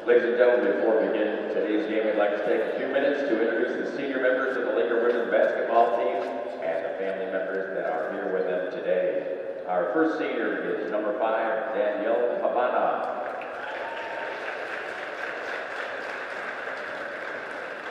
Ladies and gentlemen, before we begin today's game, we'd like to take a few minutes to introduce the senior members of the Laker women's basketball team and the family members that are here with them today. Our first senior is number 5, Danielle Havana.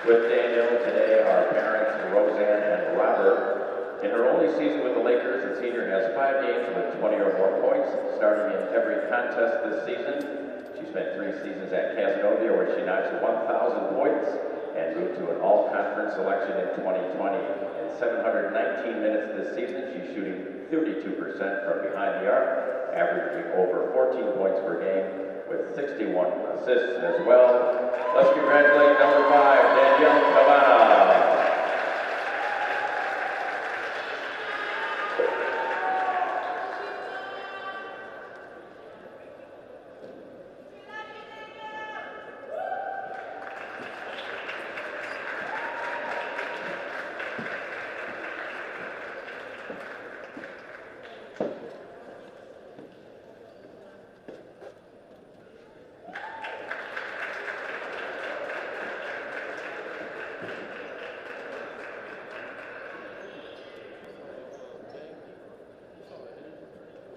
With Danielle today are parents Roseanne and Robert. In her only season with the Lakers, the senior has 5 games with 20 or more points, starting in every contest this season. She spent 3 seasons at Casanova, where she notched 1,000 points and moved to an all-conference selection in 2020. In 719 minutes this season, she's shooting 32% from behind the arc, averaging over 14 points per game with 61 assists as well. Let's congratulate number 5, Danielle Havana.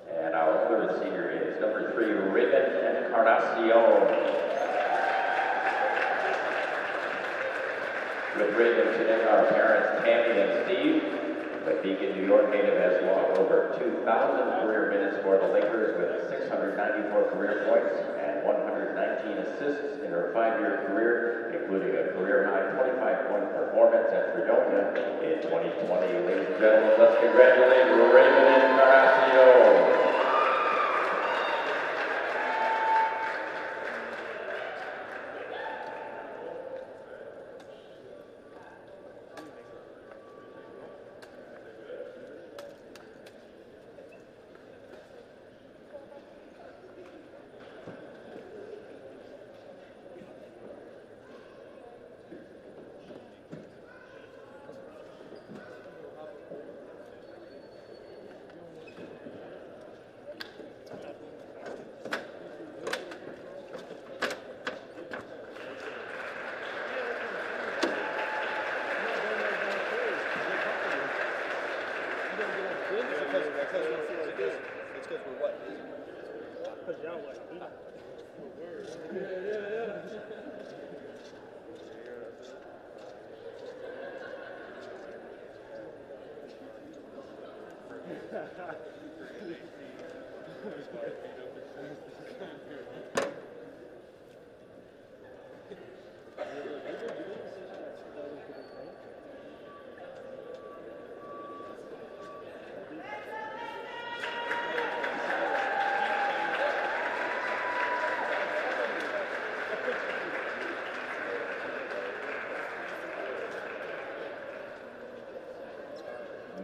And our third senior is number 3, Raven Encarnacion. With Raven today, our parents Tammy and Steve. The Beacon, New York native has logged over 2,000 career minutes for the Lakers with 694 career points and 119 assists in her 5-year career, including a career-high 25-point performance at Fredonia in 2020. Ladies and gentlemen, let's congratulate Raven Encarnacion.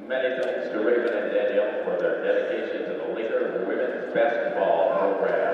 Many thanks to Raven and Danielle for their dedication to the Laker women's basketball program.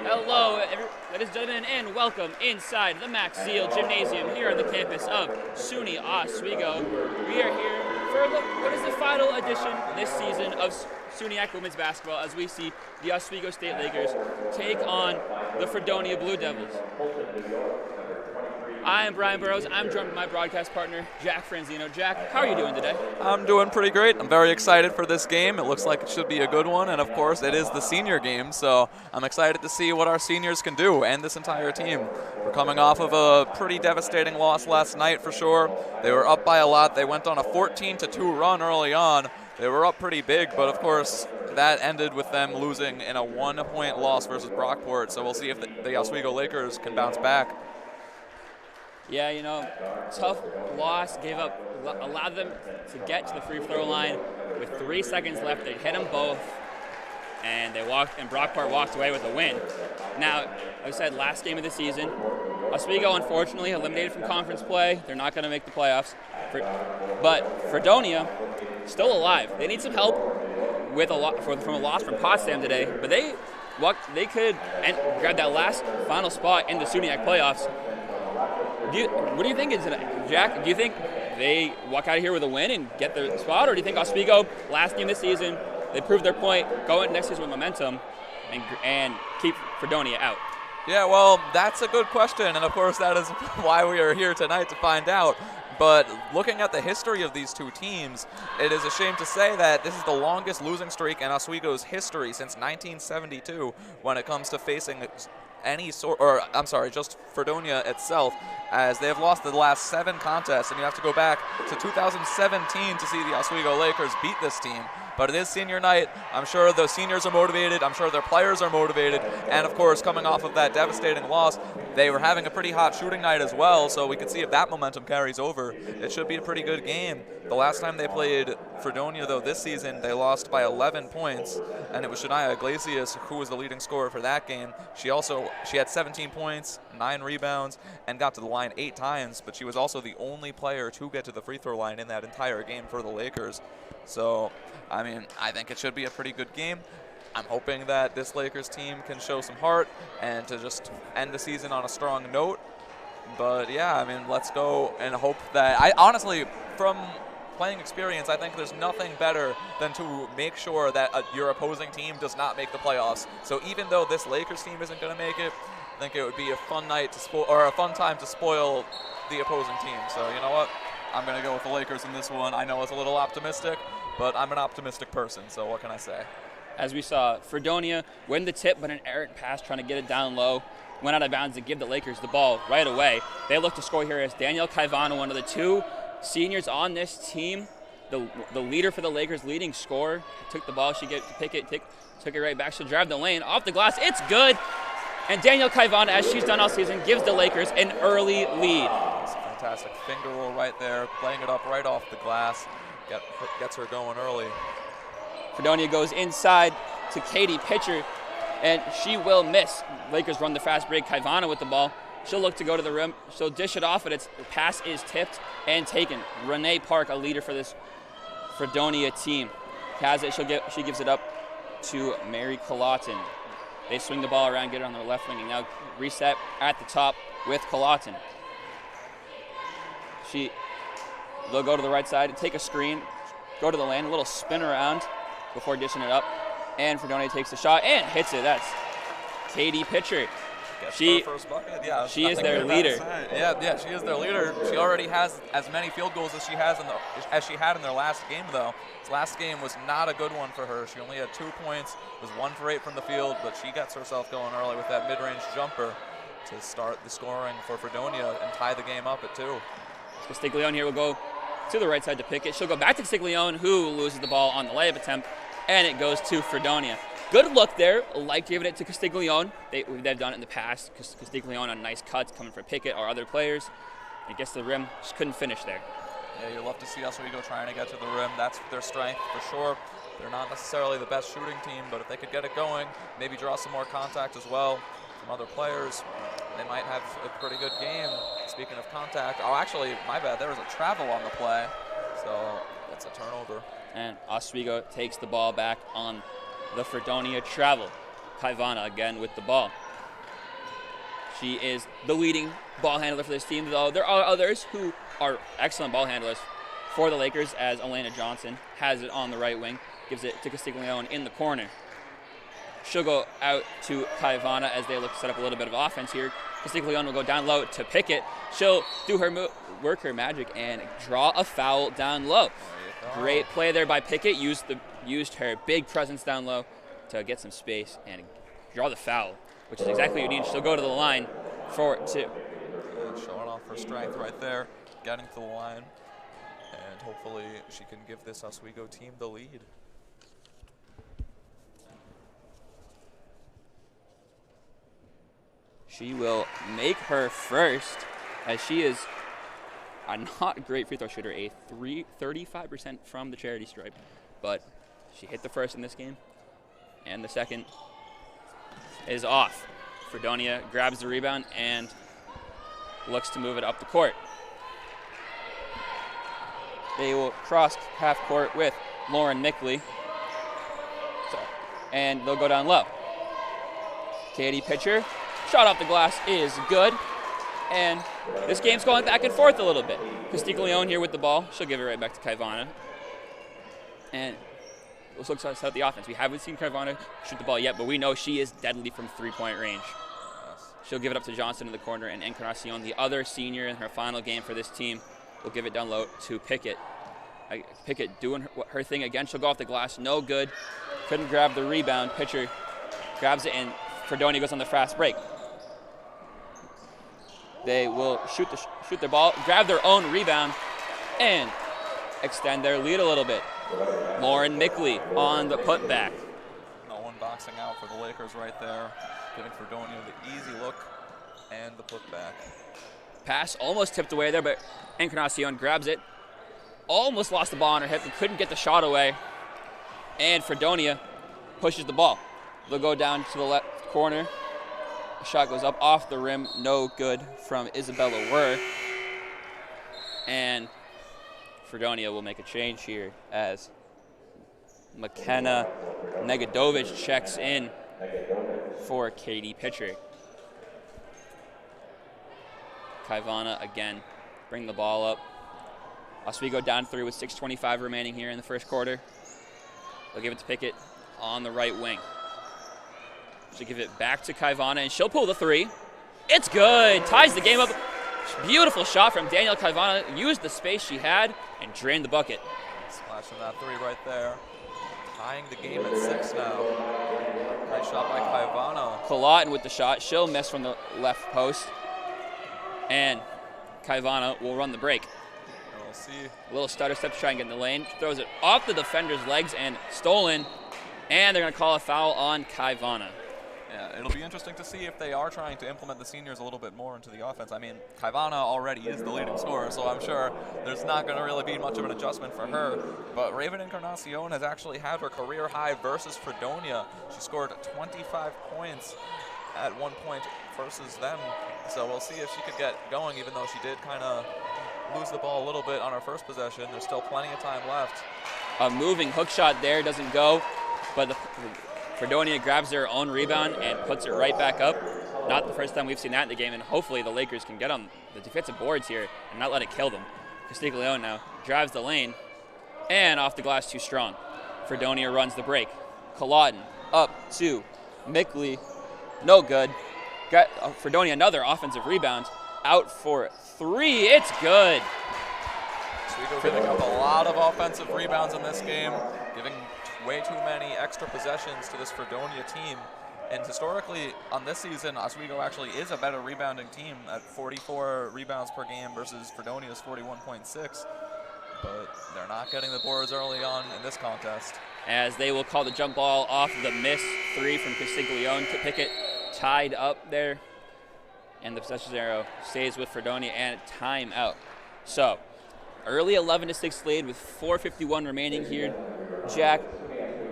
Hello, ladies and gentlemen, and welcome inside the Max Seal Gymnasium here on the campus of SUNY Oswego. We are here for what is the final edition this season of SUNYAC women's basketball, as we see the Oswego State Lakers take on the Fredonia Blue Devils. I am Brian Burrows. I'm joined by my broadcast partner, Jack Franzino. Jack, how are you doing today? I'm doing pretty great. I'm very excited for this game. It looks like it should be a good one, and of course it is the senior game, so I'm excited to see what our seniors can do and this entire team. We're coming off of a pretty devastating loss last night for sure. They were up by a lot. They went on a 14-2 run early on. They were up pretty big, but of course that ended with them losing in a 1-point loss versus Brockport, so we'll see if the Oswego Lakers can bounce back. Yeah, you know, tough loss, allowed them to get to the free throw line with 3 seconds left. They hit them both, and Brockport walked away with a win. Now, like I said, last game of the season, Oswego unfortunately eliminated from conference play. They're not going to make the playoffs. But Fredonia, still alive. They need some help from a loss from Potsdam today, but they could grab that last final spot in the SUNYAC playoffs. What do you think is it, Jack? Do you think they walk out of here with a win and get their spot, or do you think Oswego, last game this season, they prove their point, go into next season with momentum, and keep Fredonia out? Yeah, well, that's a good question, and of course that is why we are here tonight to find out. But looking at the history of these two teams, it is a shame to say that this is the longest losing streak in Oswego's history since 1972 when it comes to facing just Fredonia itself, as they have lost the last 7 contests, and you have to go back to 2017 to see the Oswego Lakers beat this team. But it is senior night. I'm sure the seniors are motivated. I'm sure their players are motivated. And, of course, coming off of that devastating loss, they were having a pretty hot shooting night as well, so we can see if that momentum carries over. It should be a pretty good game. The last time they played Fredonia, though, this season, they lost by 11 points, and it was Shania Iglesias who was the leading scorer for that game. She had 17 points, 9 rebounds, and got to the line 8 times, but she was also the only player to get to the free throw line in that entire game for the Lakers. So, I mean, I think it should be a pretty good game. I'm hoping that this Lakers team can show some heart and to just end the season on a strong note. But yeah, I mean, let's go and hope that, honestly, from playing experience, I think there's nothing better than to make sure that your opposing team does not make the playoffs. So even though this Lakers team isn't going to make it, I think it would be a fun night to a fun time to spoil the opposing team. So you know what? I'm going to go with the Lakers in this one. I know it's a little optimistic, but I'm an optimistic person, so what can I say? As we saw, Fredonia win the tip, but an errant pass trying to get it down low went out of bounds to give the Lakers the ball right away. They look to score here as Danielle Caivano, one of the 2 seniors on this team, the leader for the Lakers, leading scorer, took the ball. She took it right back. She'll drive the lane off the glass. It's good. And Danielle Caivano, as she's done all season, gives the Lakers an early lead. It's a fantastic finger roll right there, playing it up right off the glass. Gets her going early. Fredonia goes inside to Katie Pitcher, and she will miss. Lakers run the fast break. Caivano with the ball. She'll look to go to the rim. She'll dish it off, and the pass is tipped and taken. Renee Park, a leader for this Fredonia team, has it. She gives it up to Mary Colaughton. They swing the ball around, get it on their left wing, and now reset at the top with Colaughton. They'll go to the right side, take a screen, go to the lane, a little spin around before dishing it up. And Fredonia takes the shot and hits it. That's Katie Pitcher. She first bucket. Yeah, she is their leader. Yeah, she is their leader. She already has as many field goals as she had in their last game, though. This last game was not a good one for her. She only had 2 points, was 1 for 8 from the field, but she gets herself going early with that mid-range jumper to start the scoring for Fredonia and tie the game up at 2. Castiglione here will go to the right side to pick it. She'll go back to Castiglione, who loses the ball on the layup attempt, and it goes to Fredonia. Good look there. Like giving it to Castiglione. They've done it in the past. Castiglione on nice cuts coming for Pickett or other players. It gets to the rim. Just couldn't finish there. Yeah, you love to see Oswego trying to get to the rim. That's their strength for sure. They're not necessarily the best shooting team, but if they could get it going, maybe draw some more contact as well from other players, they might have a pretty good game. Speaking of contact, oh, actually, my bad. There was a travel on the play, so that's a turnover. And Oswego takes the ball back on the Fredonia travel. Kaivana again with the ball. She is the leading ball handler for this team, though there are others who are excellent ball handlers for the Lakers, as Elena Johnson has it on the right wing, gives it to Castiglione in the corner. She'll go out to Kaivana as they look to set up a little bit of offense here. Castiglione will go down low to Pickett. She'll do her work her magic and draw a foul down low. Great play there by Pickett. Used her big presence down low to get some space and draw the foul, which is exactly what you need. She'll go to the line for 2. And showing off her strength right there, getting to the line, and hopefully she can give this Oswego team the lead. She will make her first, as she is a not great free throw shooter, a 35% from the charity stripe, but she hit the first in this game, and the second is off. Fredonia grabs the rebound and looks to move it up the court. They will cross half court with Lauren Mickley, and they'll go down low. Katie Pitcher, shot off the glass is good, and this game's going back and forth a little bit. Castiglione here with the ball. She'll give it right back to Kaivana. And let's look at the offense. We haven't seen Kaivana shoot the ball yet, but we know she is deadly from three-point range. She'll give it up to Johnson in the corner, and Encarnacion, the other senior in her final game for this team, will give it down low to Pickett. Pickett doing her thing again. She'll go off the glass. No good. Couldn't grab the rebound. Pitcher grabs it, and Fredonia goes on the fast break. They will shoot their ball, grab their own rebound, and extend their lead a little bit. Lauren Mickley on the putback. No one boxing out for the Lakers right there, giving Fredonia the easy look and the putback. Pass almost tipped away there, but Encarnacion grabs it. Almost lost the ball on her hip and couldn't get the shot away. And Fredonia pushes the ball. They'll go down to the left corner. The shot goes up off the rim. No good from Isabella Wurr. And Fredonia will make a change here as McKenna Negadovic checks in for Katie Pitcher. Kaivana again, bring the ball up. Oswego down 3 with 6:25 remaining here in the first quarter. They'll give it to Pickett on the right wing. She'll give it back to Kaivana, and she'll pull the 3. It's good. Ties the game up. Beautiful shot from Danielle Kaivana. Used the space she had and drained the bucket. Splashing that 3 right there. Tying the game at 6 now. Great shot by Kaivana. Colaughton with the shot. She'll miss from the left post. And Kaivana will run the break. And we'll see. A little stutter step to try and get in the lane. Throws it off the defender's legs and stolen. And they're going to call a foul on Kaivana. Yeah, it'll be interesting to see if they are trying to implement the seniors a little bit more into the offense. I mean, Kaivana already is the leading scorer, so I'm sure there's not going to really be much of an adjustment for her. But Raven Encarnacion has actually had her career high versus Fredonia. She scored 25 points at one point versus them. So we'll see if she could get going, even though she did kind of lose the ball a little bit on her first possession. There's still plenty of time left. A moving hook shot there doesn't go, but the Fredonia grabs their own rebound and puts it right back up. Not the first time we've seen that in the game, and hopefully the Lakers can get on the defensive boards here and not let it kill them. Castiglione now drives the lane, and off the glass too strong. Fredonia runs the break. Colaughton up to Mickley. No good. Got Fredonia another offensive rebound. Out for 3. It's good. Oswego giving up a lot of offensive rebounds in this game, giving way too many extra possessions to this Fredonia team. And historically, on this season, Oswego actually is a better rebounding team at 44 rebounds per game versus Fredonia's 41.6. But they're not getting the boards early on in this contest. As they will call the jump ball off the miss 3 from Castiglione to Pickett, tied up there. And the possession arrow stays with Fredonia and timeout. So, early 11-6 lead with 4:51 remaining here. Jack,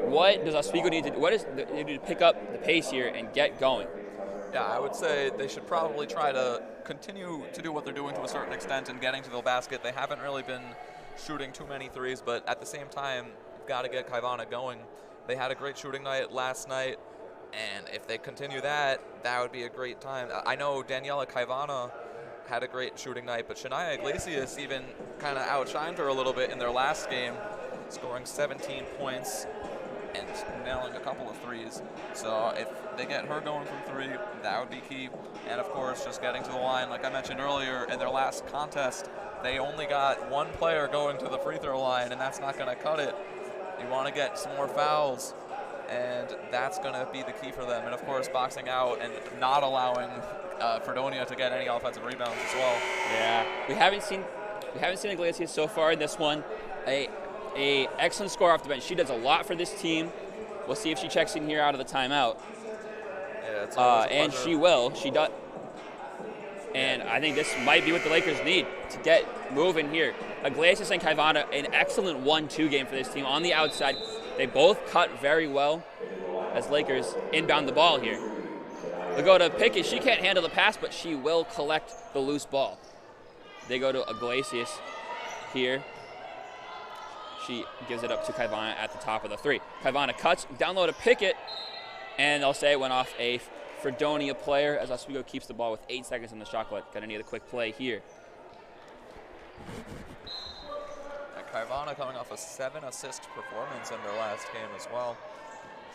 what does Oswego need to do? They need to pick up the pace here and get going? Yeah, I would say they should probably try to continue to do what they're doing to a certain extent and getting to the basket. They haven't really been shooting too many threes, but at the same time, you've got to get Kaivana going. They had a great shooting night last night. And if they continue that, that would be a great time. I know Daniela Caivana had a great shooting night, but Shania Iglesias even kind of outshined her a little bit in their last game, scoring 17 points and nailing a couple of threes. So if they get her going from three, that would be key. And of course, just getting to the line, like I mentioned earlier, in their last contest, they only got one player going to the free throw line, and that's not going to cut it. You want to get some more fouls, and that's going to be the key for them. And of course, boxing out and not allowing Fredonia to get any offensive rebounds as well. Yeah, we haven't seen Iglesias so far in this one. A excellent score off the bench. She does a lot for this team. We'll see if she checks in here out of the timeout. Yeah, it's always a and pleasure. she will. She does. And I think this might be what the Lakers need to get moving here. Iglesias and Caivana, an excellent 1-2 game for this team on the outside. They both cut very well as Lakers inbound the ball here. They go to Pickett. She can't handle the pass, but she will collect the loose ball. They go to Iglesias here. She gives it up to Caivana at the top of the three. Caivana cuts, down low to Pickett, and they'll say it went off a Fredonia player as Oswego keeps the ball with 8 seconds in the shot clock. Gonna need a quick play here. And Caivana coming off a 7-assist performance in their last game as well,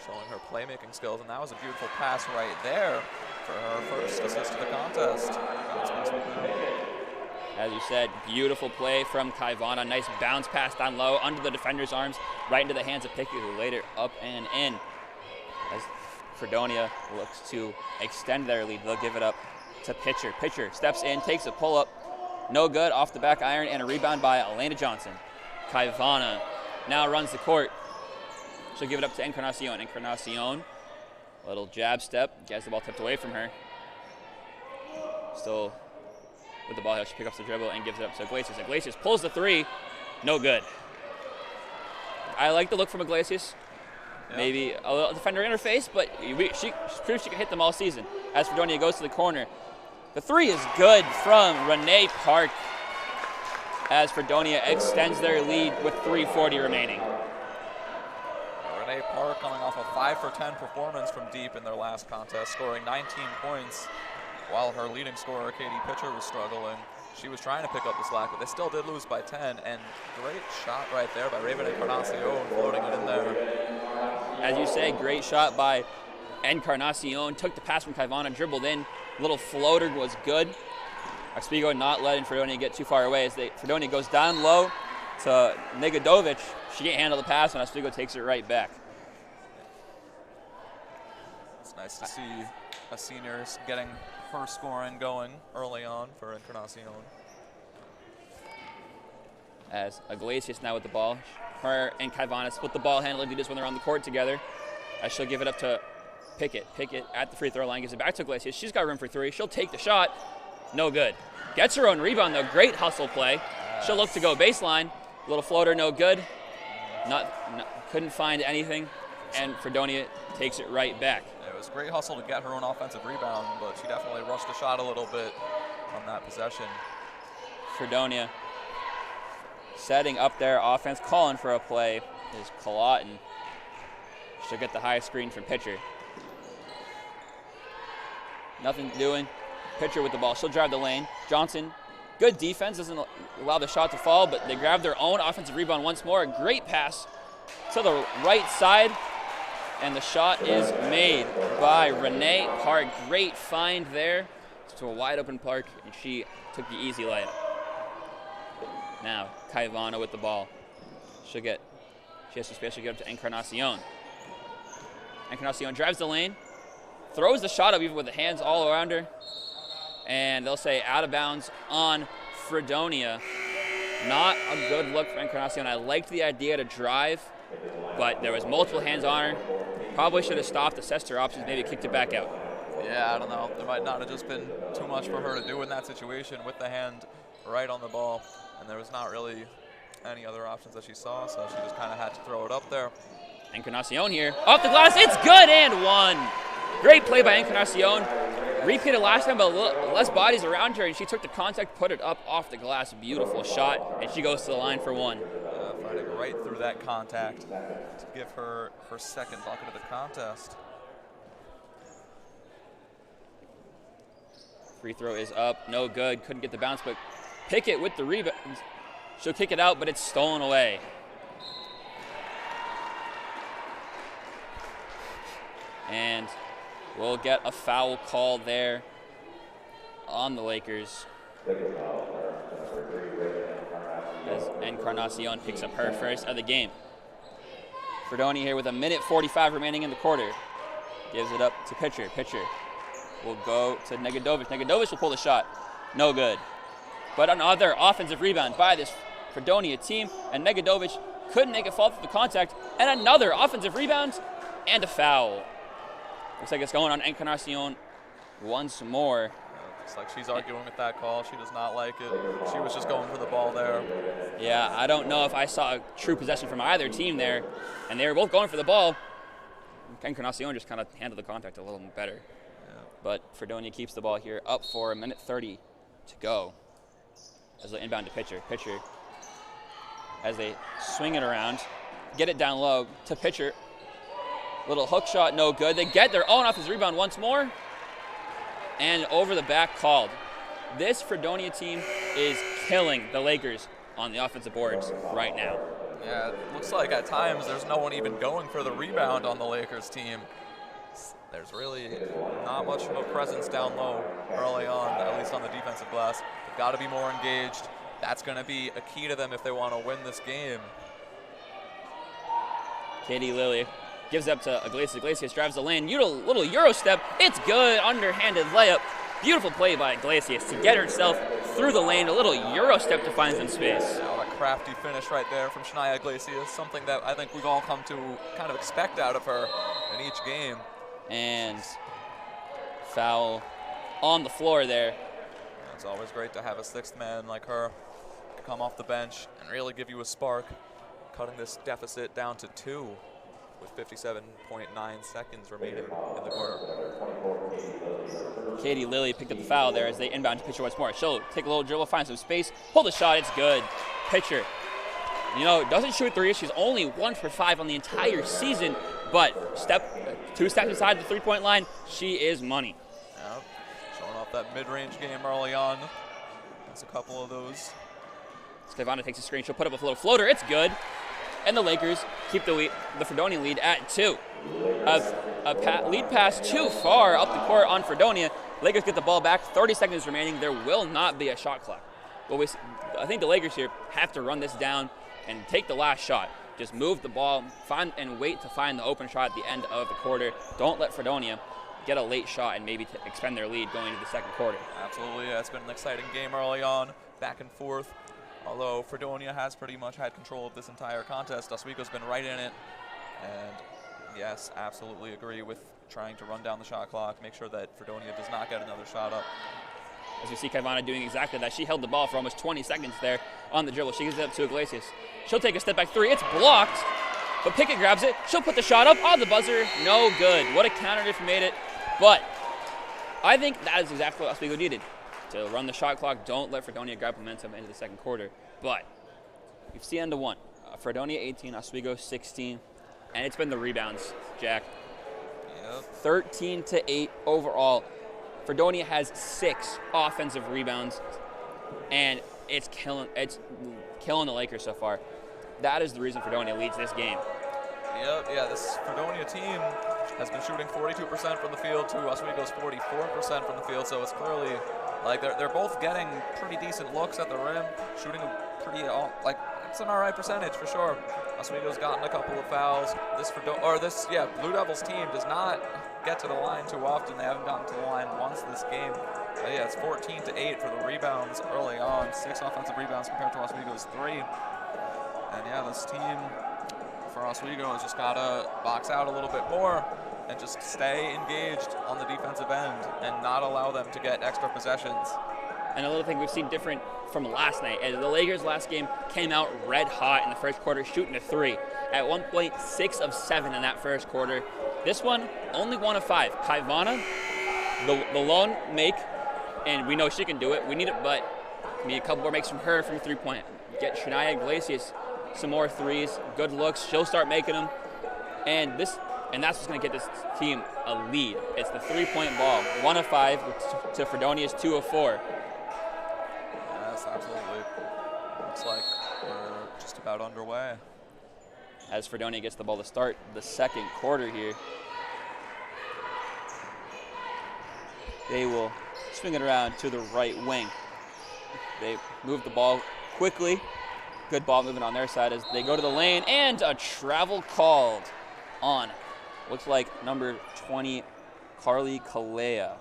showing her playmaking skills, and that was a beautiful pass right there for her first assist of the contest. As you said, beautiful play from Caivana. Nice bounce pass down low under the defender's arms, right into the hands of Pickett, who laid it up and in. As Fredonia looks to extend their lead, they'll give it up to Pitcher. Pitcher steps in, takes a pull-up. No good, off the back iron, and a rebound by Elena Johnson. Caivana now runs the court. She'll give it up to Encarnacion. Encarnacion, little jab step, gets the ball tipped away from her. Still with the ball, she picks up the dribble and gives it up to Iglesias. Iglesias pulls the three, no good. I like the look from Iglesias. Yeah. Maybe a little defender in her face, but she proves she can hit them all season. As Fredonia goes to the corner, the three is good from Renee Park as Fredonia extends their lead with 3:40 remaining. Renee Park coming off a 5 for 10 performance from deep in their last contest, scoring 19 points. While her leading scorer, Katie Pitcher, was struggling. She was trying to pick up the slack, but they still did lose by 10. And great shot right there by Raven Encarnacion, floating it in there. As you say, great shot by Encarnacion. Took the pass from Caivana, dribbled in. Little floater was good. Oswego not letting Fredonia get too far away as Fredonia goes down low to Negadovic. She can't handle the pass, and Oswego takes it right back. It's nice to see a senior getting her scoring going early on for Encarnacion. As Iglesias now with the ball. Her and Caivana split the ball handling duties when they're on the court together. As she'll give it up to Pickett. Pickett at the free throw line gives it back to Iglesias. She's got room for three. She'll take the shot. No good. Gets her own rebound though. Great hustle play. She'll look to go baseline. Little floater, no good. Couldn't find anything. And Fredonia takes it right back. It was great hustle to get her own offensive rebound, but she definitely rushed the shot a little bit on that possession. Fredonia setting up their offense, calling for a play is Colotton. She'll get the high screen from Pitcher. Nothing doing. Pitcher with the ball. She'll drive the lane. Johnson, good defense, doesn't allow the shot to fall, but they grab their own offensive rebound once more. A great pass to the right side. And the shot is made by Renee Park. Great find there to a wide open Park, and she took the easy layup. Now, Caivana with the ball. She has some space to get up to Encarnacion. Encarnacion drives the lane, throws the shot up even with the hands all around her, and they'll say out of bounds on Fredonia. Not a good look for Encarnacion. I liked the idea to drive, but there was multiple hands on her. Probably should have stopped, assessed her options, maybe kicked it back out. Yeah, I don't know. There might not have just been too much for her to do in that situation with the hand right on the ball, and there was not really any other options that she saw, so she just kind of had to throw it up there. Encarnacion here, off the glass, it's good and one. Great play by Encarnacion. Repeated last time, but less bodies around her, and she took the contact, put it up off the glass. Beautiful shot, and she goes to the line for one. Fighting right through that contact to give her her second bucket of the contest. Free throw is up, no good. Couldn't get the bounce, but Pickett with the rebound. She'll kick it out, but it's stolen away. And we'll get a foul call there on the Lakers. As Encarnacion picks up her first of the game. Fredonia here with 1:45 remaining in the quarter. Gives it up to Pitcher. Pitcher will go to Negadovic. Negadovic will pull the shot. No good. But another offensive rebound by this Fredonia team, and Negadovic couldn't make it fall through the contact, and another offensive rebound and a foul. Looks like it's going on Encarnacion once more. Looks like she's arguing with that call. She does not like it. She was just going for the ball there. Yeah, I don't know if I saw a true possession from either team there, and they were both going for the ball. Encarnacion just kind of handled the contact a little better. Yeah. But Fredonia keeps the ball here up for 1:30 to go. As they inbound to Pitcher. Pitcher, as they swing it around, get it down low to Pitcher. Little hook shot, no good. They get their own offensive rebound once more. And over the back called. This Fredonia team is killing the Lakers on the offensive boards right now. Yeah, it looks like at times there's no one even going for the rebound on the Lakers team. There's really not much of a presence down low early on, at least on the defensive glass. They've got to be more engaged. That's going to be a key to them if they want to win this game. Katie Lilly gives up to Iglesias. Iglesias drives the lane. Little Euro step. It's good. Underhanded layup. Beautiful play by Iglesias to get herself through the lane. A little Euro step to find some space. Yeah, what a crafty finish right there from Shania Iglesias. Something that I think we've all come to kind of expect out of her in each game. And foul on the floor there. Yeah, it's always great to have a sixth man like her come off the bench and really give you a spark, cutting this deficit down to 2 with 57.9 seconds remaining in the quarter. Katie Lilly picked up the foul there as they inbound to Pitcher once more. She'll take a little dribble, find some space, pull the shot, it's good. Pitcher, doesn't shoot threes. She's only 1 for 5 on the entire season, but 2 steps inside the three-point line, she is money. Yep. Showing off that mid-range game early on. That's a couple of those. Skavana takes a screen. She'll put up a little floater. It's good. And the Lakers keep the Fredonia lead at 2. A lead pass too far up the court on Fredonia. Lakers get the ball back. 30 seconds remaining. There will not be a shot clock. I think the Lakers here have to run this down and take the last shot. Just move the ball, find and wait to find the open shot at the end of the quarter. Don't let Fredonia get a late shot and maybe expend their lead going into the second quarter. Absolutely. It's been an exciting game early on, back and forth. Although Fredonia has pretty much had control of this entire contest, Oswego's been right in it. And yes, absolutely agree with trying to run down the shot clock, make sure that Fredonia does not get another shot up. As we see Kaivana doing exactly that. She held the ball for almost 20 seconds there on the dribble. She gives it up to Iglesias. She'll take a step back 3. It's blocked, but Pickett grabs it. She'll put the shot up on the buzzer. No good. What a counter if you made it. But I think that is exactly what Oswego needed. To run the shot clock, don't let Fredonia grab momentum into the second quarter. But you've seen end of 1. Fredonia 18, Oswego 16, and it's been the rebounds, Jack. Yep. 13-8 overall. Fredonia has 6 offensive rebounds, and it's killing the Lakers so far. That is the reason Fredonia leads this game. Yep, yeah, this Fredonia team has been shooting 42% from the field to Oswego's 44% from the field, so it's clearly like they're both getting pretty decent looks at the rim, shooting a pretty it's an all right percentage for sure. Oswego's gotten a couple of fouls. Blue Devils team does not get to the line too often. They haven't gotten to the line once this game. But yeah, it's 14-8 for the rebounds early on. 6 offensive rebounds compared to Oswego's 3. And yeah, this team for Oswego has just got to box out a little bit more and just stay engaged on the defensive end and not allow them to get extra possessions. And a little thing we've seen different from last night. As the Lakers last game came out red hot in the first quarter, shooting a 3. At one point, 6 of 7 in that first quarter. This one, only 1 of 5. Kaivana, the lone make, and we know she can do it. We need it, but we need a couple more makes from her from 3-point. Get Shania Iglesias some more 3s, good looks. She'll start making them. And this and that's what's going to get this team a lead. It's the three-point ball, 1 of 5 to Fredonia's 2 of 4. Yes, absolutely. Looks like we're just about underway. As Fredonia gets the ball to start the second quarter here. They will swing it around to the right wing. They move the ball quickly. Good ball movement on their side as they go to the lane, and a travel called on, looks like number 20, Carly Kalea.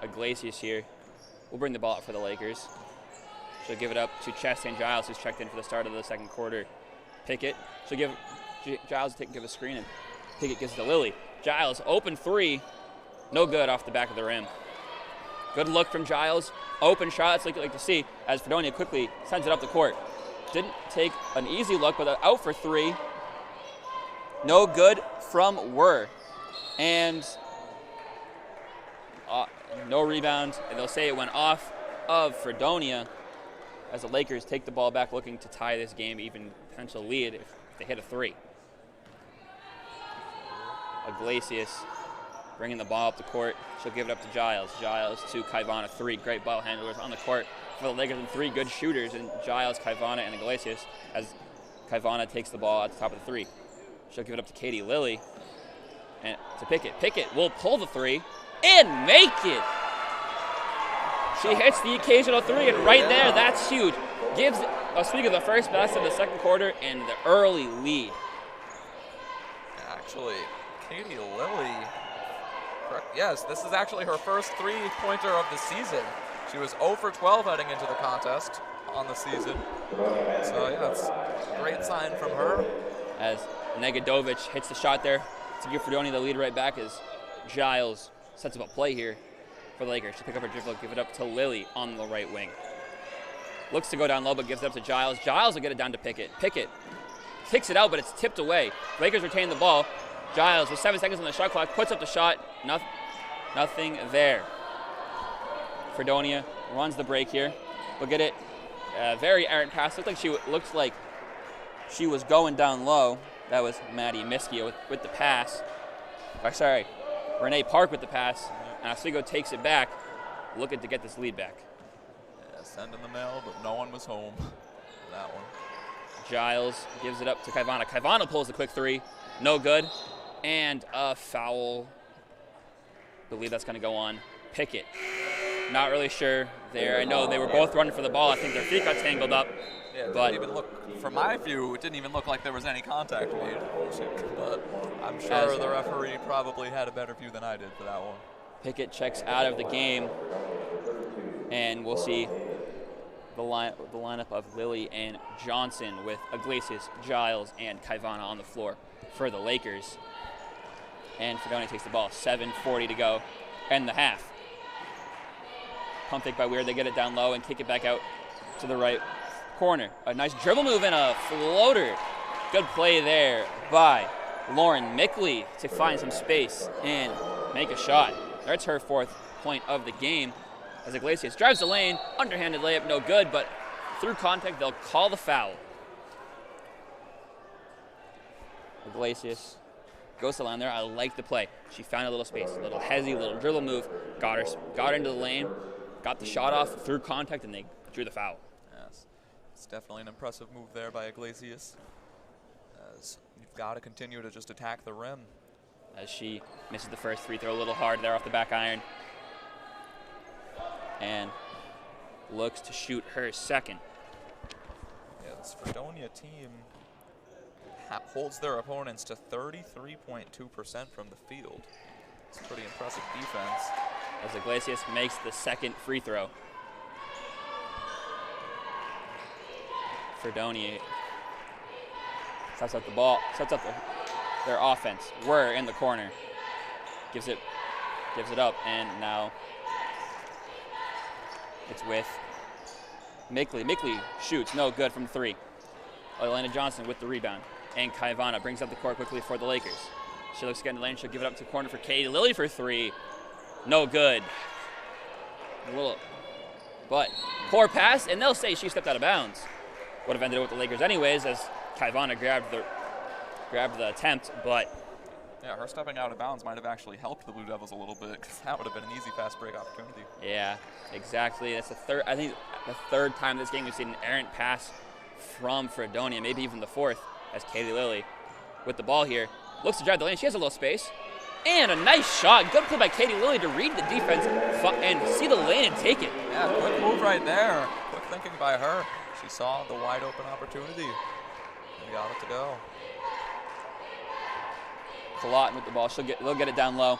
Iglesias here will bring the ball up for the Lakers. She'll give it up to Chastain Giles, who's checked in for the start of the second quarter. Pickett, she'll give Giles give a screen, and Pickett gives it to Lily. Giles, open three, no good off the back of the rim. Good look from Giles, open shots like you like to see, as Fredonia quickly sends it up the court. Didn't take an easy look, but out for three. No good from Wurr. And no rebound, and they'll say it went off of Fredonia as the Lakers take the ball back, looking to tie this game, even potential lead if they hit a three. Iglesias bringing the ball up the court. She'll give it up to Giles. Giles to Kaivana, 3 great ball handlers on the court for the Lakers, and 3 good shooters in Giles, Kaivana, and Iglesias, as Kaivana takes the ball at the top of the 3. She'll give it up to Katie Lilly and to Pickett. Pickett will pull the 3 and make it. She hits the occasional 3, and right there, that's huge. Gives Oswego the first best of the second quarter and the early lead. Actually, Katie Lilly, yes, this is actually her first 3-pointer of the season. She was 0 for 12 heading into the contest on the season. So yeah, it's a great sign from her. As Negadovic hits the shot there to give Fredonia the lead right back, as Giles sets up a play here for the Lakers. She'll pick up her dribble, give it up to Lily on the right wing. Looks to go down low, but gives it up to Giles. Giles will get it down to Pickett. Pickett kicks it out, but it's tipped away. Lakers retain the ball. Giles, with 7 seconds on the shot clock, puts up the shot. Nothing there. Fredonia runs the break here. We'll get it. Very errant pass. Looks like she was going down low. That was Maddie Mischia with the pass. Sorry, Renee Park with the pass. And Oswego takes it back, looking to get this lead back. Yeah, send in the mail, but no one was home for that one. Giles gives it up to Kaivana. Kaivana pulls the quick 3. No good. And a foul. Believe that's going to go on Pickett. Not really sure there. I know they were both running for the ball. I think their feet got tangled up. Yeah, but didn't even look, from my view, it didn't even look like there was any contact made. But I'm sure the referee probably had a better view than I did for that one. Pickett checks out of the game, and we'll see the lineup of Lily and Johnson with Iglesias, Giles, and Kaivana on the floor for the Lakers. And Fredonia takes the ball. 7:40 to go, end the half. Pump fake by Weir. They get it down low and kick it back out to the right corner. A nice dribble move and a floater. Good play there by Lauren Mickley to find some space and make a shot. That's her 4th point of the game, as Iglesias drives the lane. Underhanded layup, no good, but through contact, they'll call the foul. Iglesias goes to the line there. I like the play. She found a little space, a little hezzy, little dribble move, got her into the lane, got the shot off through contact, and they drew the foul. Yes, it's definitely an impressive move there by Iglesias, as you've got to continue to just attack the rim. As she misses the first free throw a little hard there off the back iron, and looks to shoot her second. Yeah, this Fredonia team holds their opponents to 33.2% from the field. It's pretty impressive defense. As Iglesias makes the second free throw. Fredonia sets up the ball, sets up their offense. We're in the corner. Gives it up, and now it's with Mickley. Mickley shoots, no good from 3. Elena Johnson with the rebound. And Kaivana brings up the court quickly for the Lakers. She looks to get in the lane. She'll give it up to corner for Katie Lilly for 3. No good. But poor pass, and they'll say she stepped out of bounds. would have ended up with the Lakers anyways, as Kaivana grabbed the attempt, but yeah, her stepping out of bounds might have actually helped the Blue Devils a little bit, because that would have been an easy fast break opportunity. yeah, exactly. That's I think the third time this game we've seen an errant pass from Fredonia, maybe even the fourth, as Katie Lilly with the ball here looks to drive the lane. She has a little space. And a nice shot. Good play by Katie Lilly to read the defense and see the lane and take it. Yeah, quick move right there. Quick thinking by her. She saw the wide open opportunity and got it to go. Kalot with the ball. They'll get it down low. Of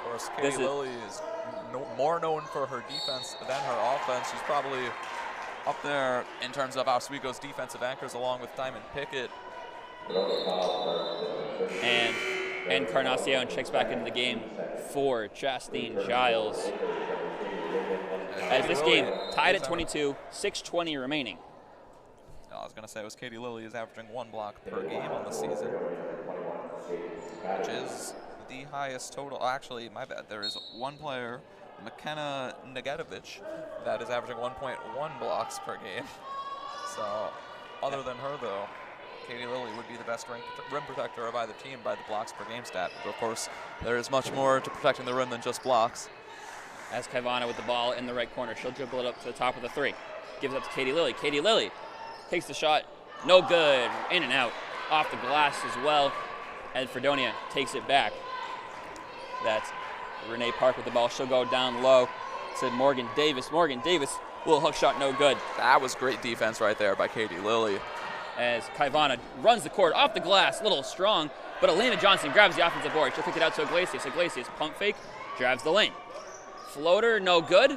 course, Katie Lilly is more known for her defense than her offense. She's probably up there in terms of Oswego's defensive anchors, along with Diamond Pickett. And Encarnacion checks back into the game for Justine Giles. As this game tied at 22, 6:20 remaining. I was going to say, it was Katie Lilly is averaging 1 block per game on the season, which is the highest total. Actually, my bad. There is one player, McKenna Negedovich, that is averaging 1.1 blocks per game. So, other than her, though, Katie Lilly would be the best rim protector of either team by the blocks per game stat. But of course, there is much more to protecting the rim than just blocks. As Kaivana with the ball in the right corner, she'll dribble it up to the top of the 3. Gives it up to Katie Lilly. Katie Lilly takes the shot, no good, in and out, off the glass as well. And Fredonia takes it back. That's Renee Park with the ball. She'll go down low to Morgan Davis. Morgan Davis, little hook shot, no good. That was great defense right there by Katie Lilly. As Kaivana runs the court off the glass, a little strong, but Elena Johnson grabs the offensive board. She'll kick it out to Iglesias. Iglesias, pump fake, drives the lane. Floater, no good.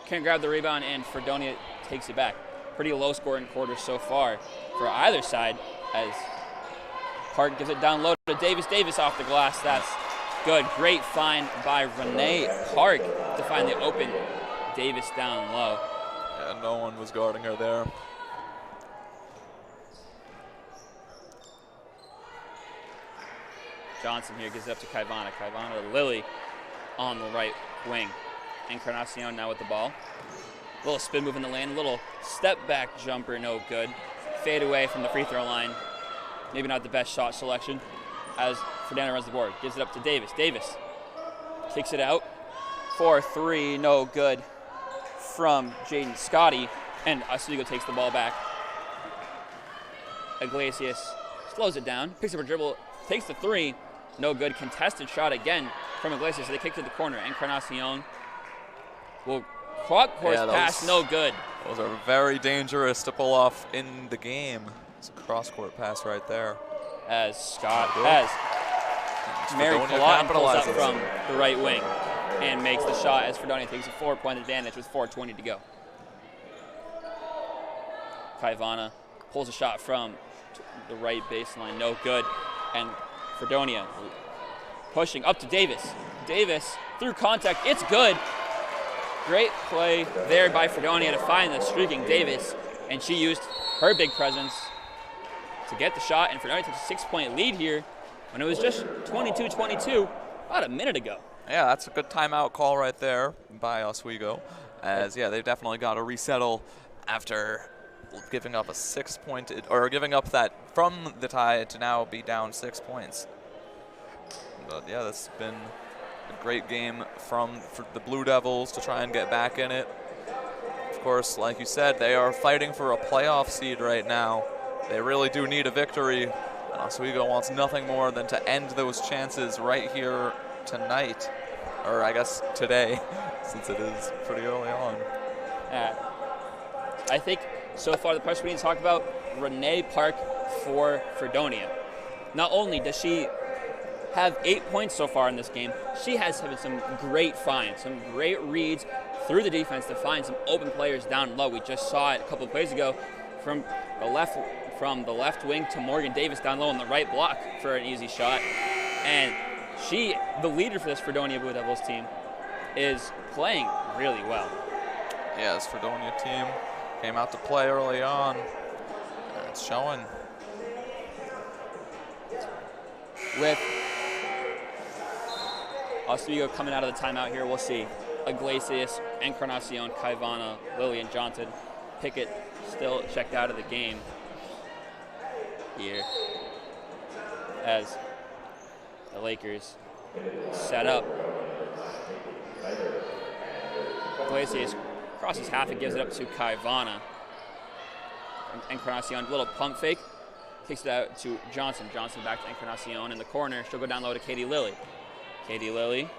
Can't grab the rebound, and Fredonia takes it back. Pretty low scoring quarter so far for either side, as Park gives it down low to Davis. Davis off the glass. That's good. Great find by Renee Park to find the open Davis down low. Yeah, no one was guarding her there. Johnson here gives it up to Kaivana. Kaivana to Lilly on the right wing. Encarnacion now with the ball. Little spin move in the lane, little step back jumper, no good. Fade away from the free throw line. Maybe not the best shot selection as Fredonia runs the board. Gives it up to Davis. Davis kicks it out. 4-3, no good from Jaden Scotty. And Oswego takes the ball back. Iglesias slows it down, picks up a dribble, takes the 3. No good. Contested shot again from Iglesias. They kick to the corner. Encarnacion will course pass, no good. Those are very dangerous to pull off in the game. It's a cross-court pass right there. As Mary Kalot pulls up from the right wing and makes the shot as Fredonia takes a 4-point advantage with 4:20 to go. Kaivana pulls a shot from the right baseline, no good. And Fredonia pushing up to Davis. Davis through contact, it's good. Great play there by Fredonia to find the streaking Davis, and she used her big presence to get the shot, and Fredonia takes a 6-point lead here when it was just 22-22 about a minute ago. Yeah, that's a good timeout call right there by Oswego, as yeah, they've definitely got to resettle after giving up a 6-point, or giving up that from the tie to now be down 6 points. But yeah, this has been a great game for the Blue Devils to try and get back in it. Of course, like you said, they are fighting for a playoff seed right now. They really do need a victory. And Oswego wants nothing more than to end those chances right here tonight, or I guess today, since it is pretty early on. I think so far the press we need to talk about Renee Park for Fredonia. Not only does she have 8 points so far in this game, she has had some great finds, some great reads through the defense to find some open players down low. We just saw it a couple of plays ago from the left wing to Morgan Davis down low on the right block for an easy shot. And she, the leader for this Fredonia Blue Devils team, is playing really well. Yeah, this Fredonia team came out to play early on. And it's showing. With Oswego coming out of the timeout here, we'll see Iglesias, Encarnacion, Kaivana, Lillian Johnson, Pickett still checked out of the game here as the Lakers set up. Iglesias crosses half and gives it up to Kaivana. Encarnacion, little pump fake, kicks it out to Johnson. Johnson back to Encarnacion in the corner. She'll go down low to Katie Lilly. Katie Lilly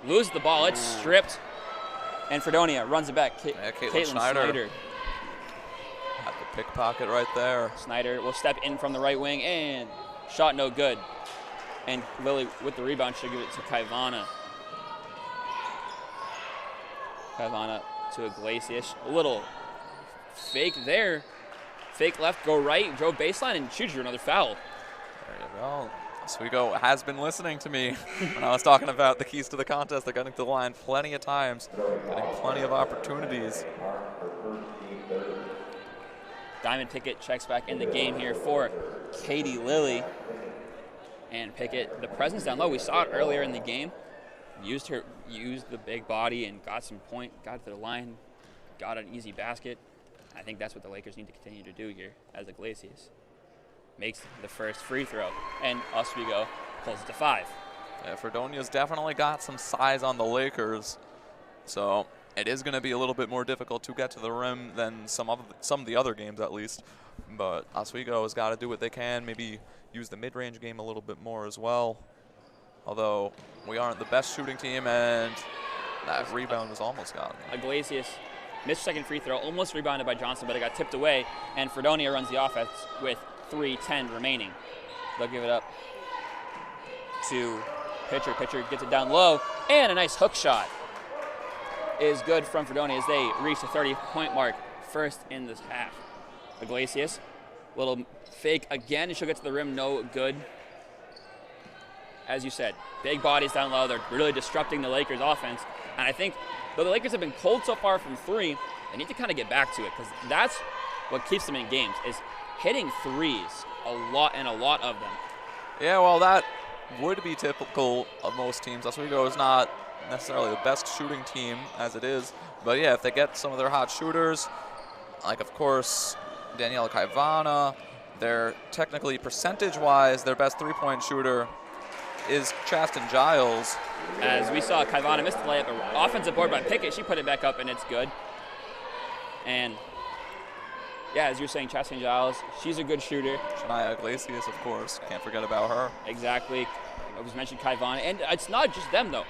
loses the ball. It's stripped. And Fredonia runs it back. Caitlin Snyder. Had the pickpocket right there. Snyder will step in from the right wing and shot no good. And Lilly with the rebound should give it to Kaivana. Kaivana to Iglesias. A little fake there. Fake left, go right, drove baseline, and shoots you another foul. There you go. Oswego has been listening to me when I was talking about the keys to the contest. They're getting to the line plenty of times, getting plenty of opportunities. Diamond Pickett checks back in the game here for Katie Lilly. And Pickett, the presence down low, we saw it earlier in the game. Used the big body and got some point, got to the line, got an easy basket. I think that's what the Lakers need to continue to do here as Iglesias makes the first free throw, and Oswego pulls it to 5. Yeah, Fredonia's definitely got some size on the Lakers, so it is going to be a little bit more difficult to get to the rim than some of the other games at least. But Oswego has got to do what they can, maybe use the mid-range game a little bit more as well. Although we aren't the best shooting team, and that rebound was almost gotten. Iglesias missed second free throw, almost rebounded by Johnson, but it got tipped away, and Fredonia runs the offense with 3:10 remaining. They'll give it up to Pitcher. Pitcher gets it down low, and a nice hook shot is good from Fredonia as they reach the 30-point mark, first in this half. Iglesias, little fake again, and she'll get to the rim, no good. As you said, big bodies down low. They're really disrupting the Lakers' offense, and I think though the Lakers have been cold so far from 3, they need to kind of get back to it because that's what keeps them in games, is hitting threes a lot of them. Yeah, well, that would be typical of most teams. Oswego is not necessarily the best shooting team as it is, but yeah, if they get some of their hot shooters, like of course Daniela Kaivana, they're technically percentage-wise their best three-point shooter is Chastin Giles. As we saw, Kaivana missed the layup, offensive board by Pickett. She put it back up, and it's good. And yeah, as you're saying, Chastin Giles, she's a good shooter. Shania Iglesias, of course, can't forget about her. Exactly. I was mentioned Kaivana, and it's not just them though.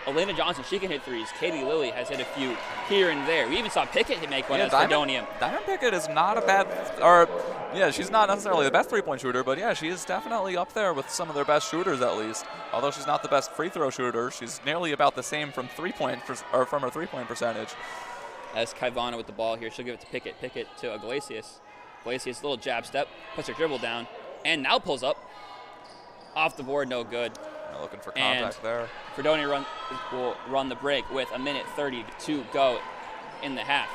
Elena Johnson, she can hit threes. Katie Lilly has hit a few here and there. We even saw Pickett make one as Fredonia. Diamond Pickett is not a bad, she's not necessarily the best three-point shooter, but yeah, she is definitely up there with some of their best shooters at least. Although she's not the best free throw shooter, she's nearly about the same from from her three-point percentage. As Kaivana with the ball here, she'll give it to Pickett. Pickett to Iglesias. Iglesias, little jab step, puts her dribble down, and now pulls up. Off the board, no good. They're looking for contact there. Fredonia will run the break with 1:30 to go in the half.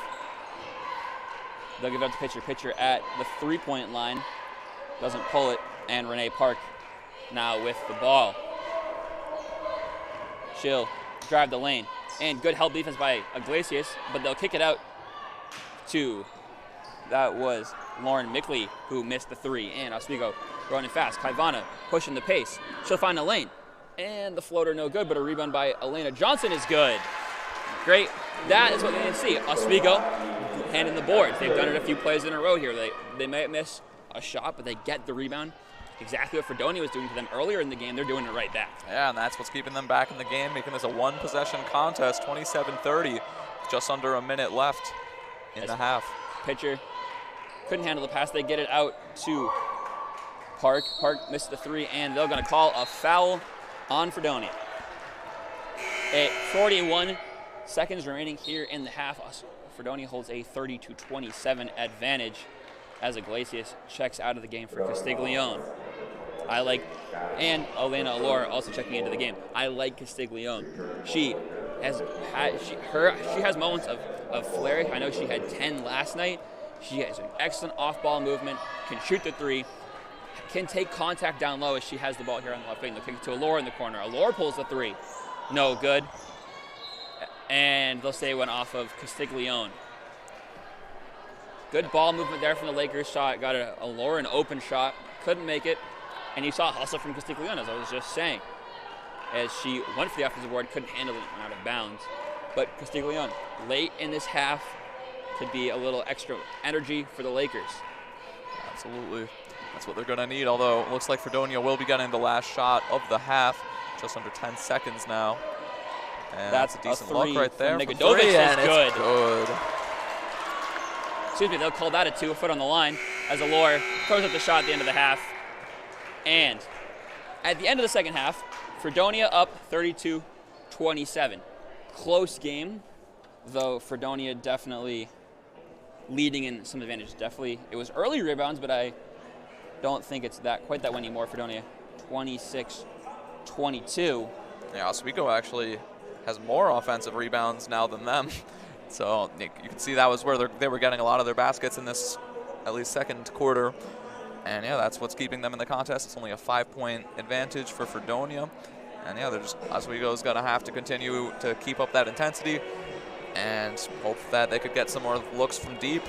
They'll give it up to Pitcher. Pitcher at the three-point line. Doesn't pull it, and Renee Park now with the ball. She'll drive the lane. And good help defense by Iglesias, but they'll kick it out to, that was Lauren Mickley who missed the 3. And Oswego running fast. Kaivana pushing the pace. She'll find a lane. And the floater no good, but a rebound by Elena Johnson is good. Great. That is what they need to see. Oswego handing the boards. They've done it a few plays in a row here. They might miss a shot, but they get the rebound. Exactly what Fredonia was doing to them earlier in the game, they're doing it right back. Yeah, and that's what's keeping them back in the game, making this a one-possession contest, 27-30, just under a minute left in the half. Pitcher couldn't handle the pass. They get it out to Park. Park missed the 3, and they're going to call a foul on Fredonia. 41 seconds remaining here in the half. Fredonia holds a 30-27 advantage as Iglesias checks out of the game for Castiglione. And Elena Alora also checking into the game. I like Castiglione. She has moments of flair. I know she had 10 last night. She has an excellent off-ball movement, can shoot the 3, can take contact down low as she has the ball here on the left wing. They'll kick it to Alora in the corner. Alora pulls the 3. No good. And they'll say it went off of Castiglione. Good ball movement there from the Lakers shot. Got a lower and open shot. Couldn't make it. And you saw a hustle from Castiglione, as I was just saying. As she went for the offensive board, couldn't handle it and went out of bounds. But Castiglione, late in this half, could be a little extra energy for the Lakers. Absolutely. That's what they're going to need, although it looks like Fredonia will be getting the last shot of the half. Just under 10 seconds now. And that's a decent look right there. Negadovic is good. It's good. Excuse me, they'll call that a 2-foot on the line as Allure throws up the shot at the end of the half. And at the end of the second half, Fredonia up 32-27. Close game, though Fredonia definitely leading in some advantage. Definitely, it was early rebounds, but I don't think it's quite that way anymore. Fredonia 26-22. Yeah, Oswego actually has more offensive rebounds now than them. So you can see that was where they were getting a lot of their baskets in this, at least second quarter. And yeah, that's what's keeping them in the contest. It's only a 5-point advantage for Fredonia. And yeah, Oswego's going to have to continue to keep up that intensity and hope that they could get some more looks from deep.